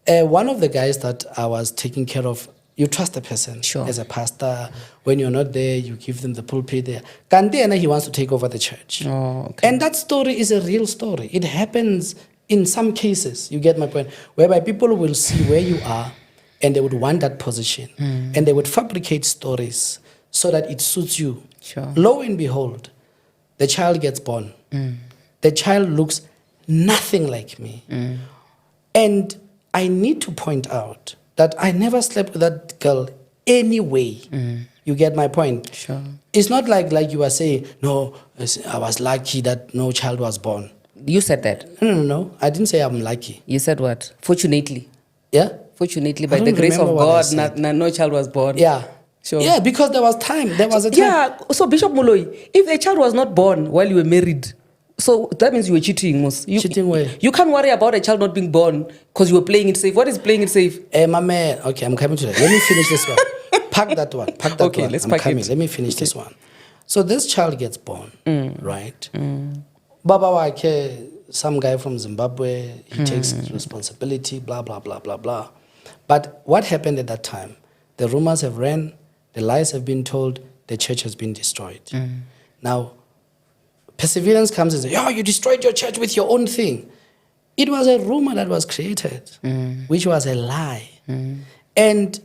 one of the guys that I was taking care of, you trust the person sure. As a pastor. When you're not there, you give them the pulpit there. Kandena, he wants to take over the church. Oh, okay. And that story is a real story. It happens in some cases, you get my point, whereby people will see where you are and they would want that position and they would fabricate stories so that it suits you. Sure. Lo and behold, the child gets born. The child looks nothing like me. And I need to point out that I never slept with that girl anyway. You get my point? Sure. It's not like you were saying, no, I was lucky that no child was born. You said that? No. I didn't say I'm lucky. You said what? Fortunately. Yeah? Fortunately, by the grace of God, no child was born. Yeah. Sure. Yeah, because there was time. There was a time. Yeah, so Bishop Moloi, if a child was not born while you were married, so that means you were cheating. Cheating where? You can't worry about a child not being born because you were playing it safe. What is playing it safe? My man, okay, I'm coming to that. Let me finish this one. Pack that one. Okay, let's pack it. Let me finish this one. So this child gets born, right? Baba Wake, some guy from Zimbabwe, he takes responsibility, blah, blah, blah, blah, blah. But what happened at that time? The rumors have ran, the lies have been told, the church has been destroyed. Now, perseverance comes and says, oh, you destroyed your church with your own thing. It was a rumor that was created, which was a lie. And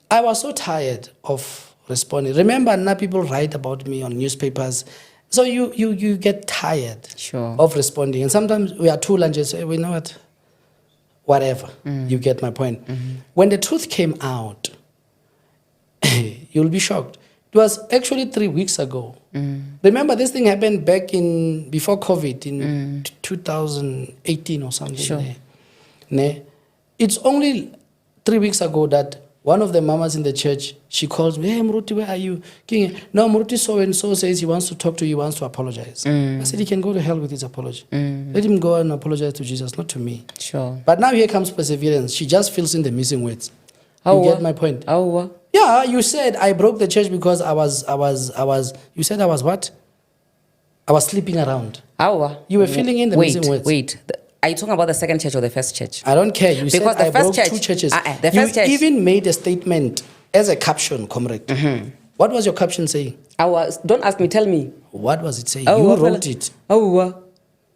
I was so tired of responding. Remember, now people write about me on newspapers. So you get tired of responding. And sometimes we are too and just say, well, you know what? Whatever. You get my point. When the truth came out, you'll be shocked. It was actually 3 weeks ago. Remember, this thing happened back before COVID in 2018 or something. Sure. It's only 3 weeks ago that one of the mamas in the church, she calls me, hey, Muruti, where are you? No, Muruti so-and-so says he wants to talk to you, he wants to apologize. I said, he can go to hell with his apology. Let him go and apologize to Jesus, not to me. Sure. But now here comes perseverance. She just fills in the missing words. You get my point? Oh, Yeah, you said I broke the church because you said I was what? I was sleeping around. You were filling in the missing words. Wait. Are you talking about the second church or the first church? I don't care. You Because said the I first broke church, two churches. the first you church, even made a statement as a caption, comrade. What was your caption saying? don't ask me, tell me. What was it saying? You wrote it.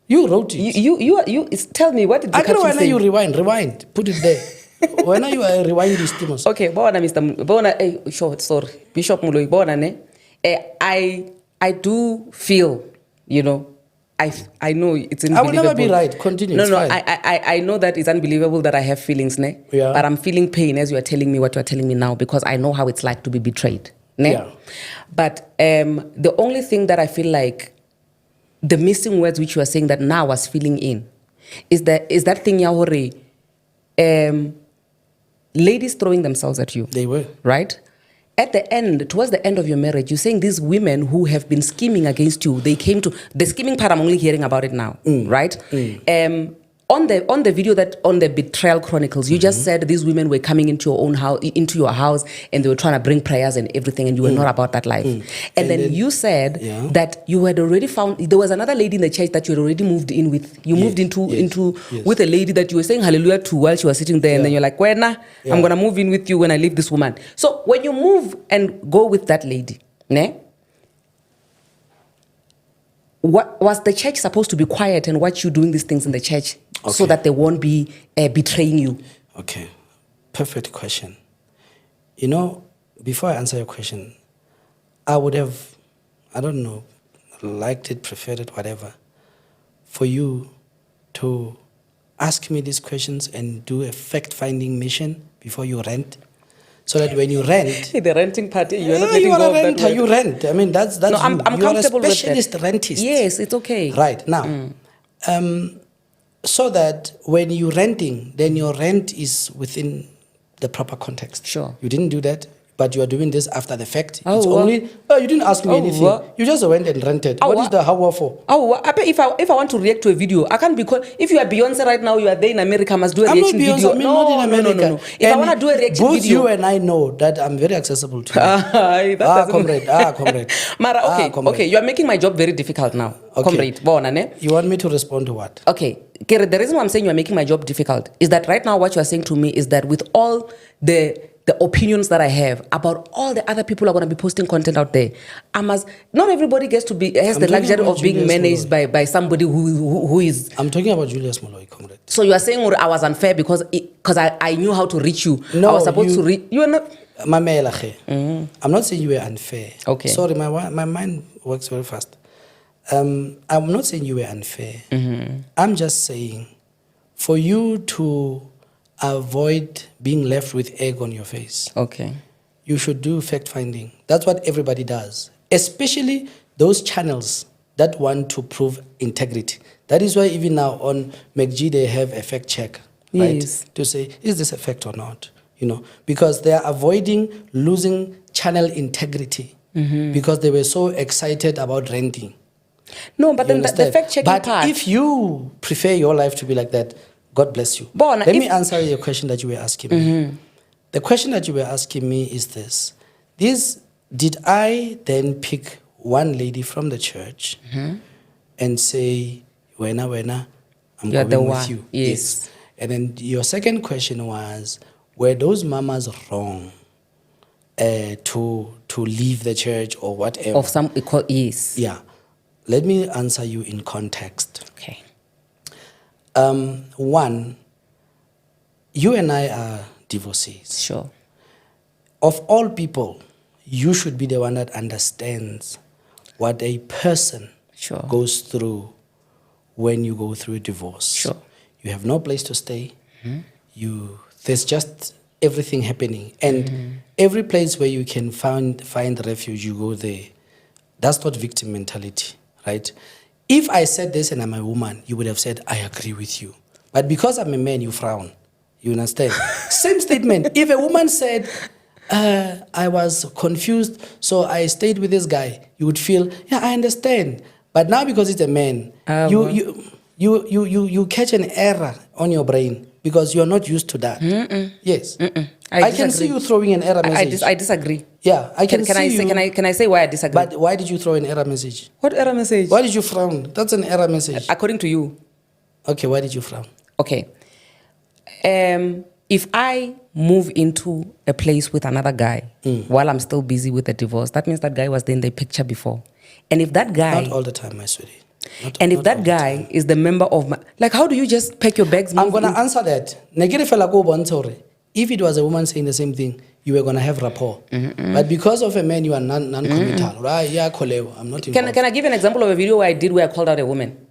You wrote it. Tell me, what did the caption say? You rewind. Put it there. When are you rewind these things? Okay, bona Mr. Bona, sorry, Bishop Moloi, bona ne. I do feel, I know it's unbelievable. I will never be right. Continue. No, I know that it's unbelievable that I have feelings, ne? Yeah. But I'm feeling pain as you are telling me what you are telling me now, because I know how it's like to be betrayed, ne? Yeah. But the only thing that I feel like the missing words which you are saying that now I was feeling in is that thing yahore, ladies throwing themselves at you. They were. Right? At the end, towards the end of your marriage, you're saying these women who have been scheming against you, they came to the scheming part. I'm only hearing about it now, right? On the video on the Betrayal Chronicles, you just said these women were coming into your own house, into your house, and they were trying to bring prayers and everything, and you were not about that life. And then you said that you had already found there was another lady in the church that you had already moved in with. You moved into with a lady that you were saying hallelujah to while she was sitting there, and then you're like, "Well, nah, I'm gonna move in with you when I leave this woman." So when you move and go with that lady, ne? What was the church supposed to be quiet and watch you doing these things in the church so that they won't be betraying you? Okay, perfect question. Before I answer your question, I would have, I don't know, liked it, preferred it, whatever, for you to ask me these questions and do a fact-finding mission before you rent. So that when you rent, the renting party, you're not you letting are go a of renter. that word. You rent. I mean, that's no, I'm you are a comfortable specialist with that. rentist. Yes, it's okay. Right now, so that when you're renting, then your rent is within the proper context. Sure. You didn't do that, but you are doing this after the fact. Oh, it's only you didn't ask me anything. You just went and rented. What is the how for? I bet if I want to react to a video, I can't if you are Beyonce right now, you are there in America, must do a reaction video. I'm not in America. No. If I want to do a reaction both video, you and I know that I'm very accessible to you. Comrade. Mara, okay. You are making my job very difficult now. Okay. Comrade, you want me to respond to what? Okay. The reason why I'm saying you are making my job difficult is that right now what you are saying to me is that with all the opinions that I have about all the other people who are going to be posting content out there, not everybody has the luxury of being managed by somebody who is. I'm talking about Julius Moloi, comrade. So you are saying I was unfair because I knew how to reach you. No, I was supposed to reach you. Are not. I'm not saying you were unfair. Okay. Sorry, my mind works very fast. I'm not saying you were unfair. I'm just saying for you to avoid being left with egg on your face. Okay. You should do fact-finding. That's what everybody does, especially those channels that want to prove integrity. That is why even now on McG they have a fact check, right? Yes. To say, is this a fact or not? Because they are avoiding losing channel integrity because they were so excited about renting. No, but then the fact-checking part. But if you prefer your life to be like that, God bless you. Let me answer your question that you were asking me. The question that you were asking me is this. Did I then pick one lady from the church and say, Wena, I'm going with you? Yes. And then your second question was, were those mamas wrong to leave the church or whatever? Of some, yes. Yeah. Let me answer you in context. Okay. One, you and I are divorcees. Sure. Of all people, you should be the one that understands what a person goes through when you go through a divorce. Sure. You have no place to stay. There's just everything happening. And every place where you can find refuge, you go there. That's not victim mentality, right? If I said this and I'm a woman, you would have said, I agree with you. But because I'm a man, you frown. You understand? Same statement. If a woman said, I was confused, so I stayed with this guy, you would feel, yeah, I understand. But now because it's a man, you catch an error on your brain. because you're not used to that. Yes. I can see you throwing an error message. I disagree. Yeah, I can see you. Can I say why I disagree? But why did you throw an error message? What error message? Why did you frown? That's an error message. According to you. Okay, why did you frown? Okay. If I move into a place with another guy while I'm still busy with the divorce, that means that guy was in the picture before. And if that guy... Not all the time, my sweetie. If that guy is the member of my... Like, how do you just pack your bags? I'm going to answer that. If it was a woman saying the same thing, you were going to have rapport. But because of a man, you are non-committal. Right? Yeah, I'm not involved. Can I give an example of a video where I called out a woman?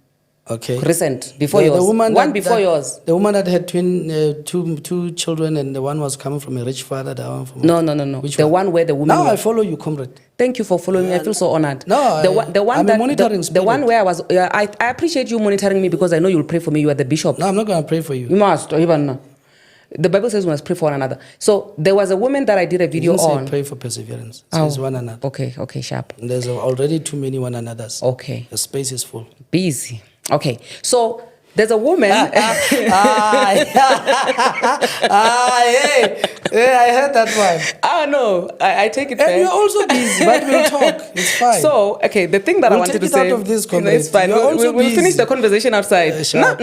Okay. Recent, before yours. Yours. The woman that had two children, and the one was coming from a rich father. The one from No. Which one where the woman... Now I follow you, comrade. Thank you for following me. I feel so honored. No, I'm a monitoring spirit. The one where I was... I appreciate you monitoring me because I know you'll pray for me. You are the bishop. No, I'm not going to pray for you. You must. Even the Bible says we must pray for one another. So there was a woman that I did a video on. Say pray for perseverance. It says one another. Okay, sharp. And there's already too many one anoters. Okay. The space is full. Busy. Okay, so there's a woman. Yeah, I heard that one. No, I take it. And you're also busy, but we'll talk. It's fine. So, okay, the thing that I wanted to say. Out of this it's fine. We'll finish the conversation outside. No,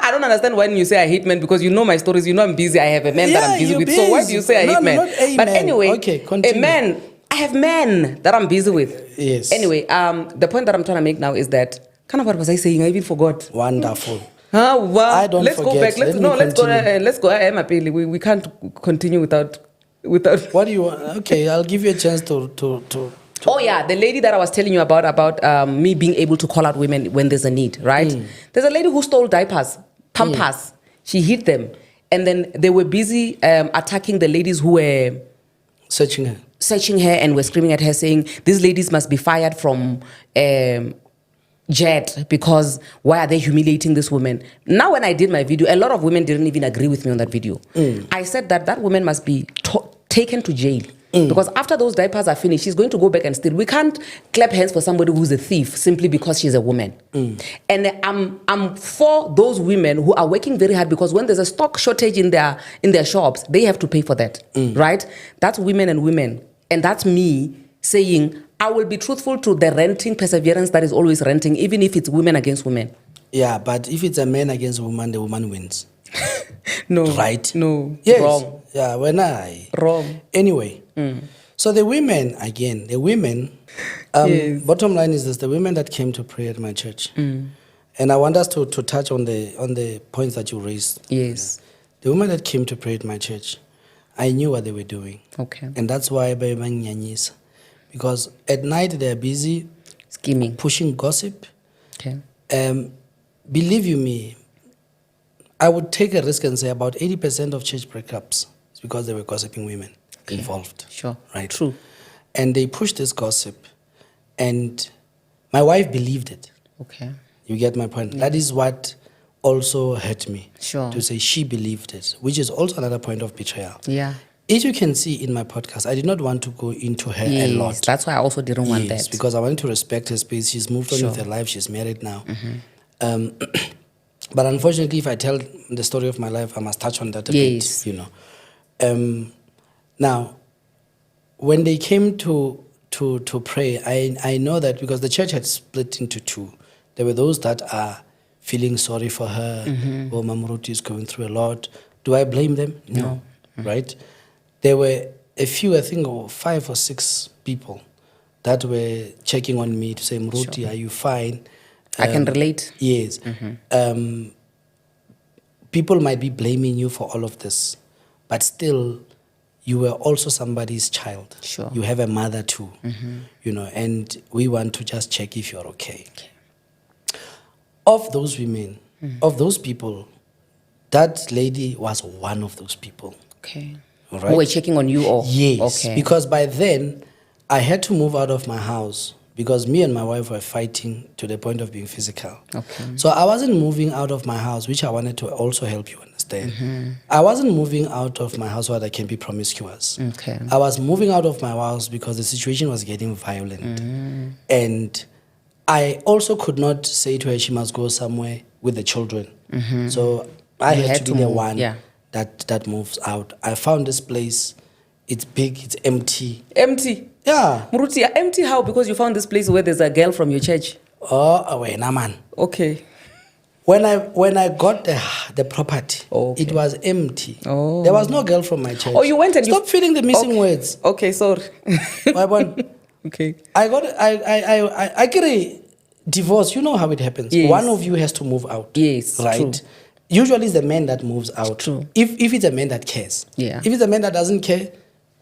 I don't understand when you say I hate men because you know my stories. You know I'm busy. I have a man that I'm busy with. Busy. So why do you say I hate men? But anyway, okay, continue. A man. I have men that I'm busy with. Yes. Anyway, the point that I'm trying to make now is that. What was I saying? I even forgot. Wonderful. Well, I don't let's forget. Go back. Let's go. Emma Pili. We can't continue without. What do you want? Okay, I'll give you a chance to. Oh yeah, the lady that I was telling you about me being able to call out women when there's a need, right? There's a lady who stole diapers, Pampers. She hid them, and then they were busy attacking the ladies who were searching her and were screaming at her, saying these ladies must be fired from. Jet, because why are they humiliating this woman? Now when I did my video, a lot of women didn't even agree with me on that video. I said that woman must be taken to jail. Because after those diapers are finished, she's going to go back and steal. We can't clap hands for somebody who's a thief simply because she's a woman. And I'm for those women who are working very hard because when there's a stock shortage in their shops, they have to pay for that, right? That's women and women. And that's me saying, I will be truthful to the renting perseverance that is always renting, even if it's women against women. Yeah, but if it's a man against a woman, the woman wins. No. Right? No. Yes. Wrong. Yeah, Wrong. Anyway, so the women, yes. Bottom line is this, the women that came to pray at my church, and I want us to touch on the points that you raised. Yes. The women that came to pray at my church, I knew what they were doing. Okay. And that's why because at night they're busy scheming, pushing gossip. Okay. Believe you me, I would take a risk and say about 80% of church breakups is because there were gossiping women involved. Sure. Right. True. And they pushed this gossip, and my wife believed it. Okay. You get my point. Yeah. That is what also hurt me. Sure. To say she believed it, which is also another point of betrayal. Yeah. As you can see in my podcast, I did not want to go into her a lot. That's why I also didn't want that. Because I wanted to respect her space. She's moved on with her life. She's married now. But unfortunately, if I tell the story of my life, I must touch on that a bit, you know. Now, when they came to pray, I know that because the church had split into two. There were those that are feeling sorry for her. Oh, Mamuruti is going through a lot. Do I blame them? No. Right? There were a few, I think 5 or 6 people that were checking on me to say, Mruti, are you fine? I can relate. Yes. People might be blaming you for all of this, but still, you were also somebody's child. Sure. You have a mother too, you know, and we want to just check if you're okay. Of those women, of those people, that lady was one of those people. Okay. All right? Who were checking on you all? Yes. Okay. Because by then, I had to move out of my house because me and my wife were fighting to the point of being physical. Okay. So I wasn't moving out of my house, which I wanted to also help you understand. I wasn't moving out of my house so that I can be promiscuous. Okay. I was moving out of my house because the situation was getting violent. And I also could not say to her she must go somewhere with the children. So I You had, had to to be the move, one yeah. that moves out. I found this place. It's big. It's empty. Empty. Yeah. Muruti, empty how? Because you found this place where there's a girl from your church. Oh, wait, nah, man. Okay. When I got the property, Okay. it was empty. Oh. There was no girl from my church. Oh, you went and stop feeling the missing okay. words. Okay, sorry. My one. Okay. I get a divorce. You know how it happens. Yes. One of you has to move out. Yes, right. true. Usually it's the man that moves out. True. If it's a man that cares. Yeah. If it's a man that doesn't care,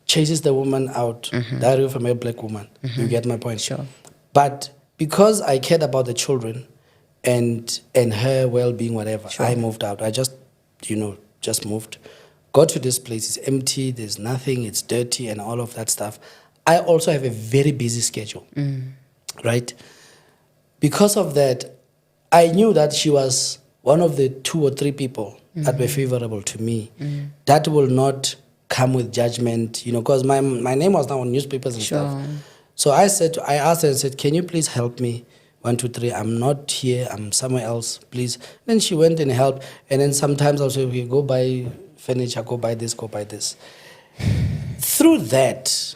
chases the woman out. Diary from a black woman. You get my point. Sure. But because I cared about the children and her well-being, whatever, Sure. I moved out. I just moved. Got to this place. It's empty. There's nothing. It's dirty and all of that stuff. I also have a very busy schedule. Right? Because of that, I knew that she was one of the 2 or 3 people that were favorable to me. That will not come with judgment, because my name was now on newspapers and stuff. So I asked her and said, can you please help me? 1, 2, 3, I'm not here, I'm somewhere else, please. Then she went and helped. And then sometimes I'll say, okay, go buy furniture, go buy this, go buy this. Through that,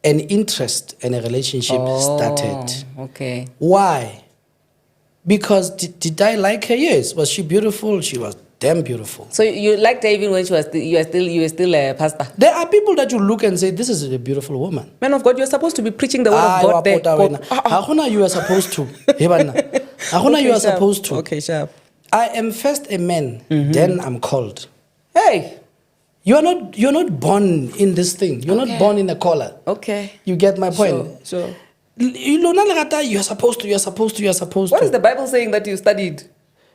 an interest and a relationship started. Okay. Why? Because did I like her? Yes. Was she beautiful? She was damn beautiful. So you liked her even when you were still a pastor? There are people that you look and say, this is a beautiful woman. Man of God, you're supposed to be preaching the word of God there. Ahuna, you are supposed to. Ahuna, you are supposed to. Okay, sharp. I am first a man, then I'm called. Hey! You're not born in this thing. You're not born in a collar. Okay. You get my point? Sure. You're supposed to. What is the Bible saying that you studied?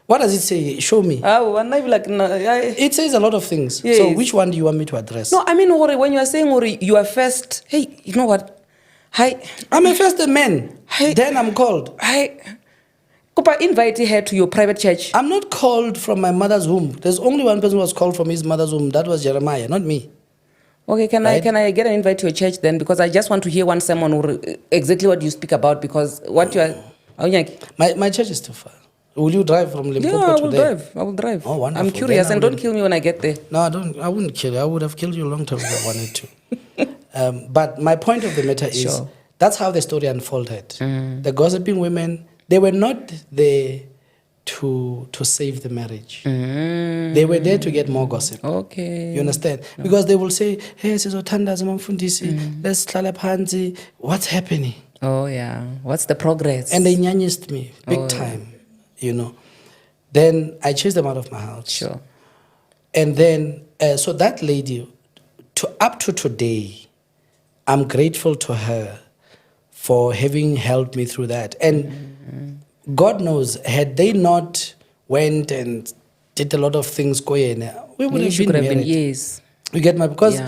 What does it say? Show me. It says a lot of things. Yes. So which one do you want me to address? No, I mean, when you are saying you are first, hey, you know what? I'm a first man. Then I'm called. Kupa, invite her to your private church. I'm not called from my mother's womb. There's only one person who was called from his mother's womb. That was Jeremiah, not me. Okay, can I get an invite to your church then? Because I just want to hear one sermon or exactly what you speak about. Because what you are, my church is too far. Will you drive from Limpopo to there? I will drive. Oh, wonderful. I'm curious, and don't kill me when I get there. No, I wouldn't kill you. I would have killed you a long time if I wanted to. But my point of the matter is, that's how the story unfolded. The gossiping women, they were not there to save the marriage. They were there to get more gossip. Okay. You understand? Because they will say, hey, let's hlala phansi. What's happening? Oh, yeah. What's the progress? And they nyanyist me big time, Then I chased them out of my house. Sure. And then, so that lady, up to today, I'm grateful to her for having helped me through that. And God knows, had they not went and did a lot of things, we would have been married. Yes. You get my, because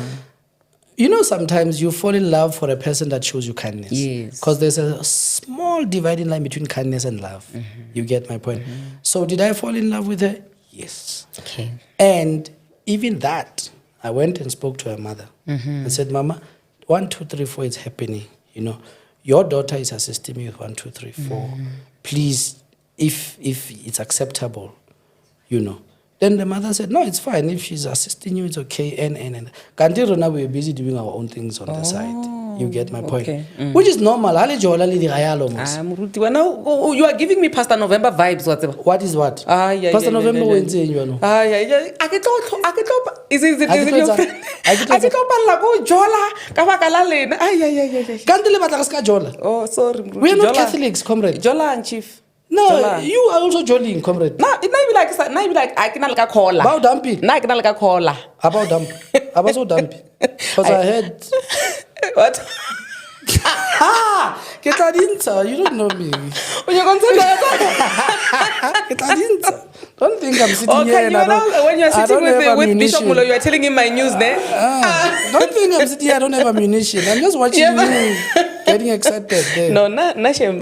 sometimes you fall in love for a person that shows you kindness. Yes. Because there's a small dividing line between kindness and love. You get my point. So did I fall in love with her? Yes. Okay. And even that, I went and spoke to her mother. I said, Mama, 1, 2, 3, 4 is happening. Your daughter is assisting me with 1, 2, 3, 4. Please, if it's acceptable, Then the mother said, no, it's fine. If she's assisting you, it's okay. And. Kanti now we're busy doing our own things on the side. You get my point? Okay. Which is normal. You are giving me Pastor November vibes. What is what? Pastor November went in, Is it your friend? Oh, sorry. We're not Catholics, comrade. Jola and Chief. No, Jola. you are also jollying, comrade. No, it might be like I can like cola. About dumpy. I can like cola. About dump. About so dumpy. Because I heard. What? You don't know me. When you're going to Don't think I'm sitting here and when you're sitting with Bishop Moloi, you are telling him my news there. Don't think I'm sitting here, I don't have ammunition. I'm just watching you getting excited there. No, Shem.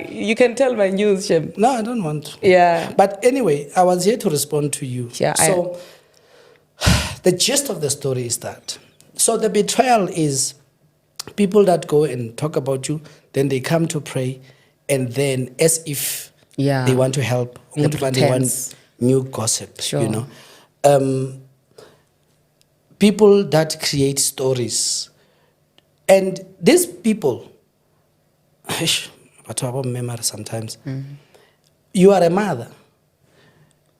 You can tell my news, Shem. No, I don't want to. Yeah. But anyway, I was here to respond to you. Yeah, so the gist of the story is that. So the betrayal is people that go and talk about you, then they come to pray, and then as if they want to help, The pretense. new gossip, Sure. you know. People that create stories. And these people, but I won't remember sometimes. You are a mother.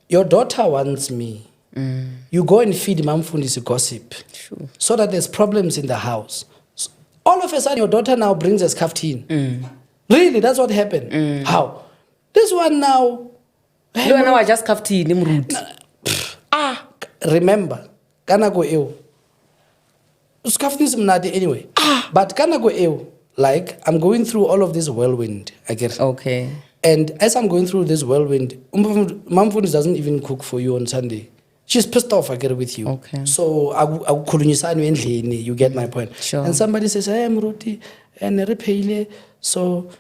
Your daughter wants me. You go and feed Mamfundisi gossip. Sure. So that there's problems in the house. So all of a sudden, your daughter now brings a scarf in. Really, that's what happened. How? This one now. You and I just have tea. Remember, kana go ew. Scarf is mnadi anyway. But kana go ew. Like, I'm going through all of this whirlwind. I get. Okay. And as I'm going through this whirlwind, Mamfundisi doesn't even cook for you on Sunday. She's pissed off, I get it with you. Okay. So you get my point. Sure. And somebody says, hey, Mruti, so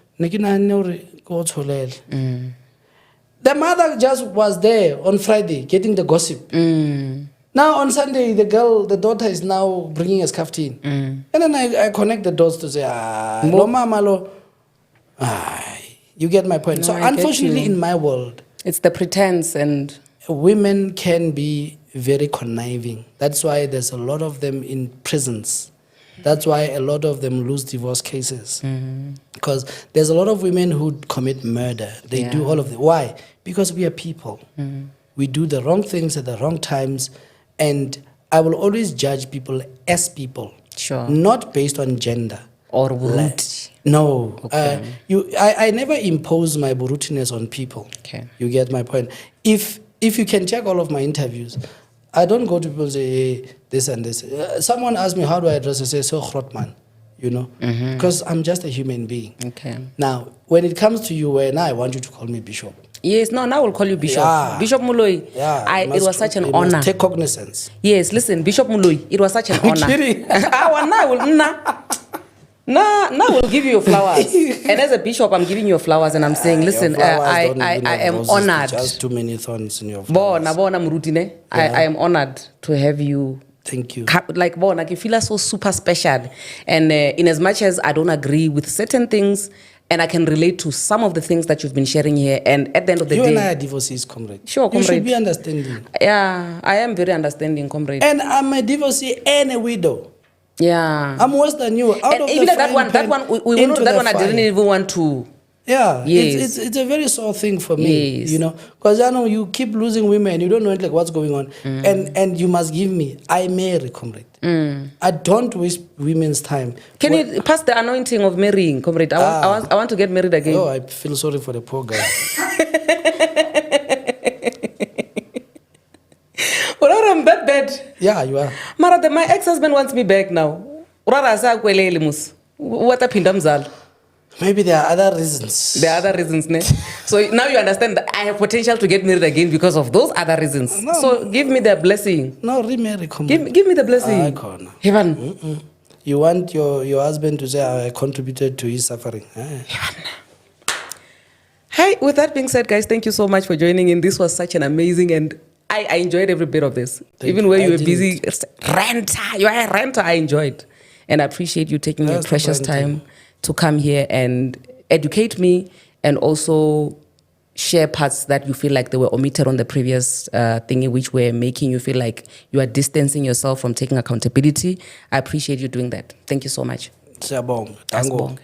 the mother just was there on Friday getting the gossip. Now on Sunday, the daughter is now bringing a scarf in. And then I connect the dots to say, no, mama, lo. You get my point. No, So I unfortunately, get you. in my world, It's the pretense and... women can be very conniving. That's why there's a lot of them in prisons. That's why a lot of them lose divorce cases. Because there's a lot of women who commit murder. They do all of it. Why? Because we are people. We do the wrong things at the wrong times. And I will always judge people as people. Sure. Not based on gender. Or root. No. Okay. I never impose my brutiness on people. Okay. You get my point. If you can check all of my interviews, I don't go to people and say, hey, this and this. Someone asked me, how do I address it? I say, so Grotman, you know, because I'm just a human being. Okay. Now, when it comes to you, now I want you to call me Bishop. Yes, no, now I will call you Bishop. Yeah. Bishop Moloi. Yeah, It was such an you honor. must take cognizance. Yes, listen, Bishop Moloi, it was such an honor. Kidding. Now we'll give you your flowers. And as a bishop, I'm giving you your flowers and I'm saying, listen, I am honored. Just too many thorns in your flowers. I am honored to have you. Thank you. Like, I feel so super special. And in as much as I don't agree with certain things, and I can relate to some of the things that you've been sharing here, and at the end of the day... You and I are divorcees, comrade. Sure, comrade. You should be understanding. Yeah, I am very understanding, comrade. And I'm a divorcee and a widow. Yeah. I'm worse than you. Out of even the that one, we know that one I didn't even want to... Yeah, yes. It's a very sore thing for me, yes. you know, because I know you keep losing women, you don't know like what's going on, and you must give me. I marry, comrade. I don't waste women's time. Can you pass the anointing of marrying, comrade? I want to get married again. Oh, I feel sorry for the poor guy. Well, I'm that bad. Yeah, you are. Mara, my ex-husband wants me back now. What a pindamzal. Maybe there are other reasons. There are other reasons, ne? So now you understand that I have potential to get married again because of those other reasons. No, so give me the blessing. No, remarry, come Give me the blessing. Heaven. You want your husband to say, I contributed to his suffering. Hey, with that being said, guys, thank you so much for joining in. This was such an amazing, and I enjoyed every bit of this. Even when you were busy, renter, you are a renter, I enjoyed. And I appreciate you taking your precious time to come here and educate me and also share parts that you feel like they were omitted on the previous thingy, which were making you feel like you are distancing yourself from taking accountability. I appreciate you doing that. Thank you so much. Asbong. Asbong.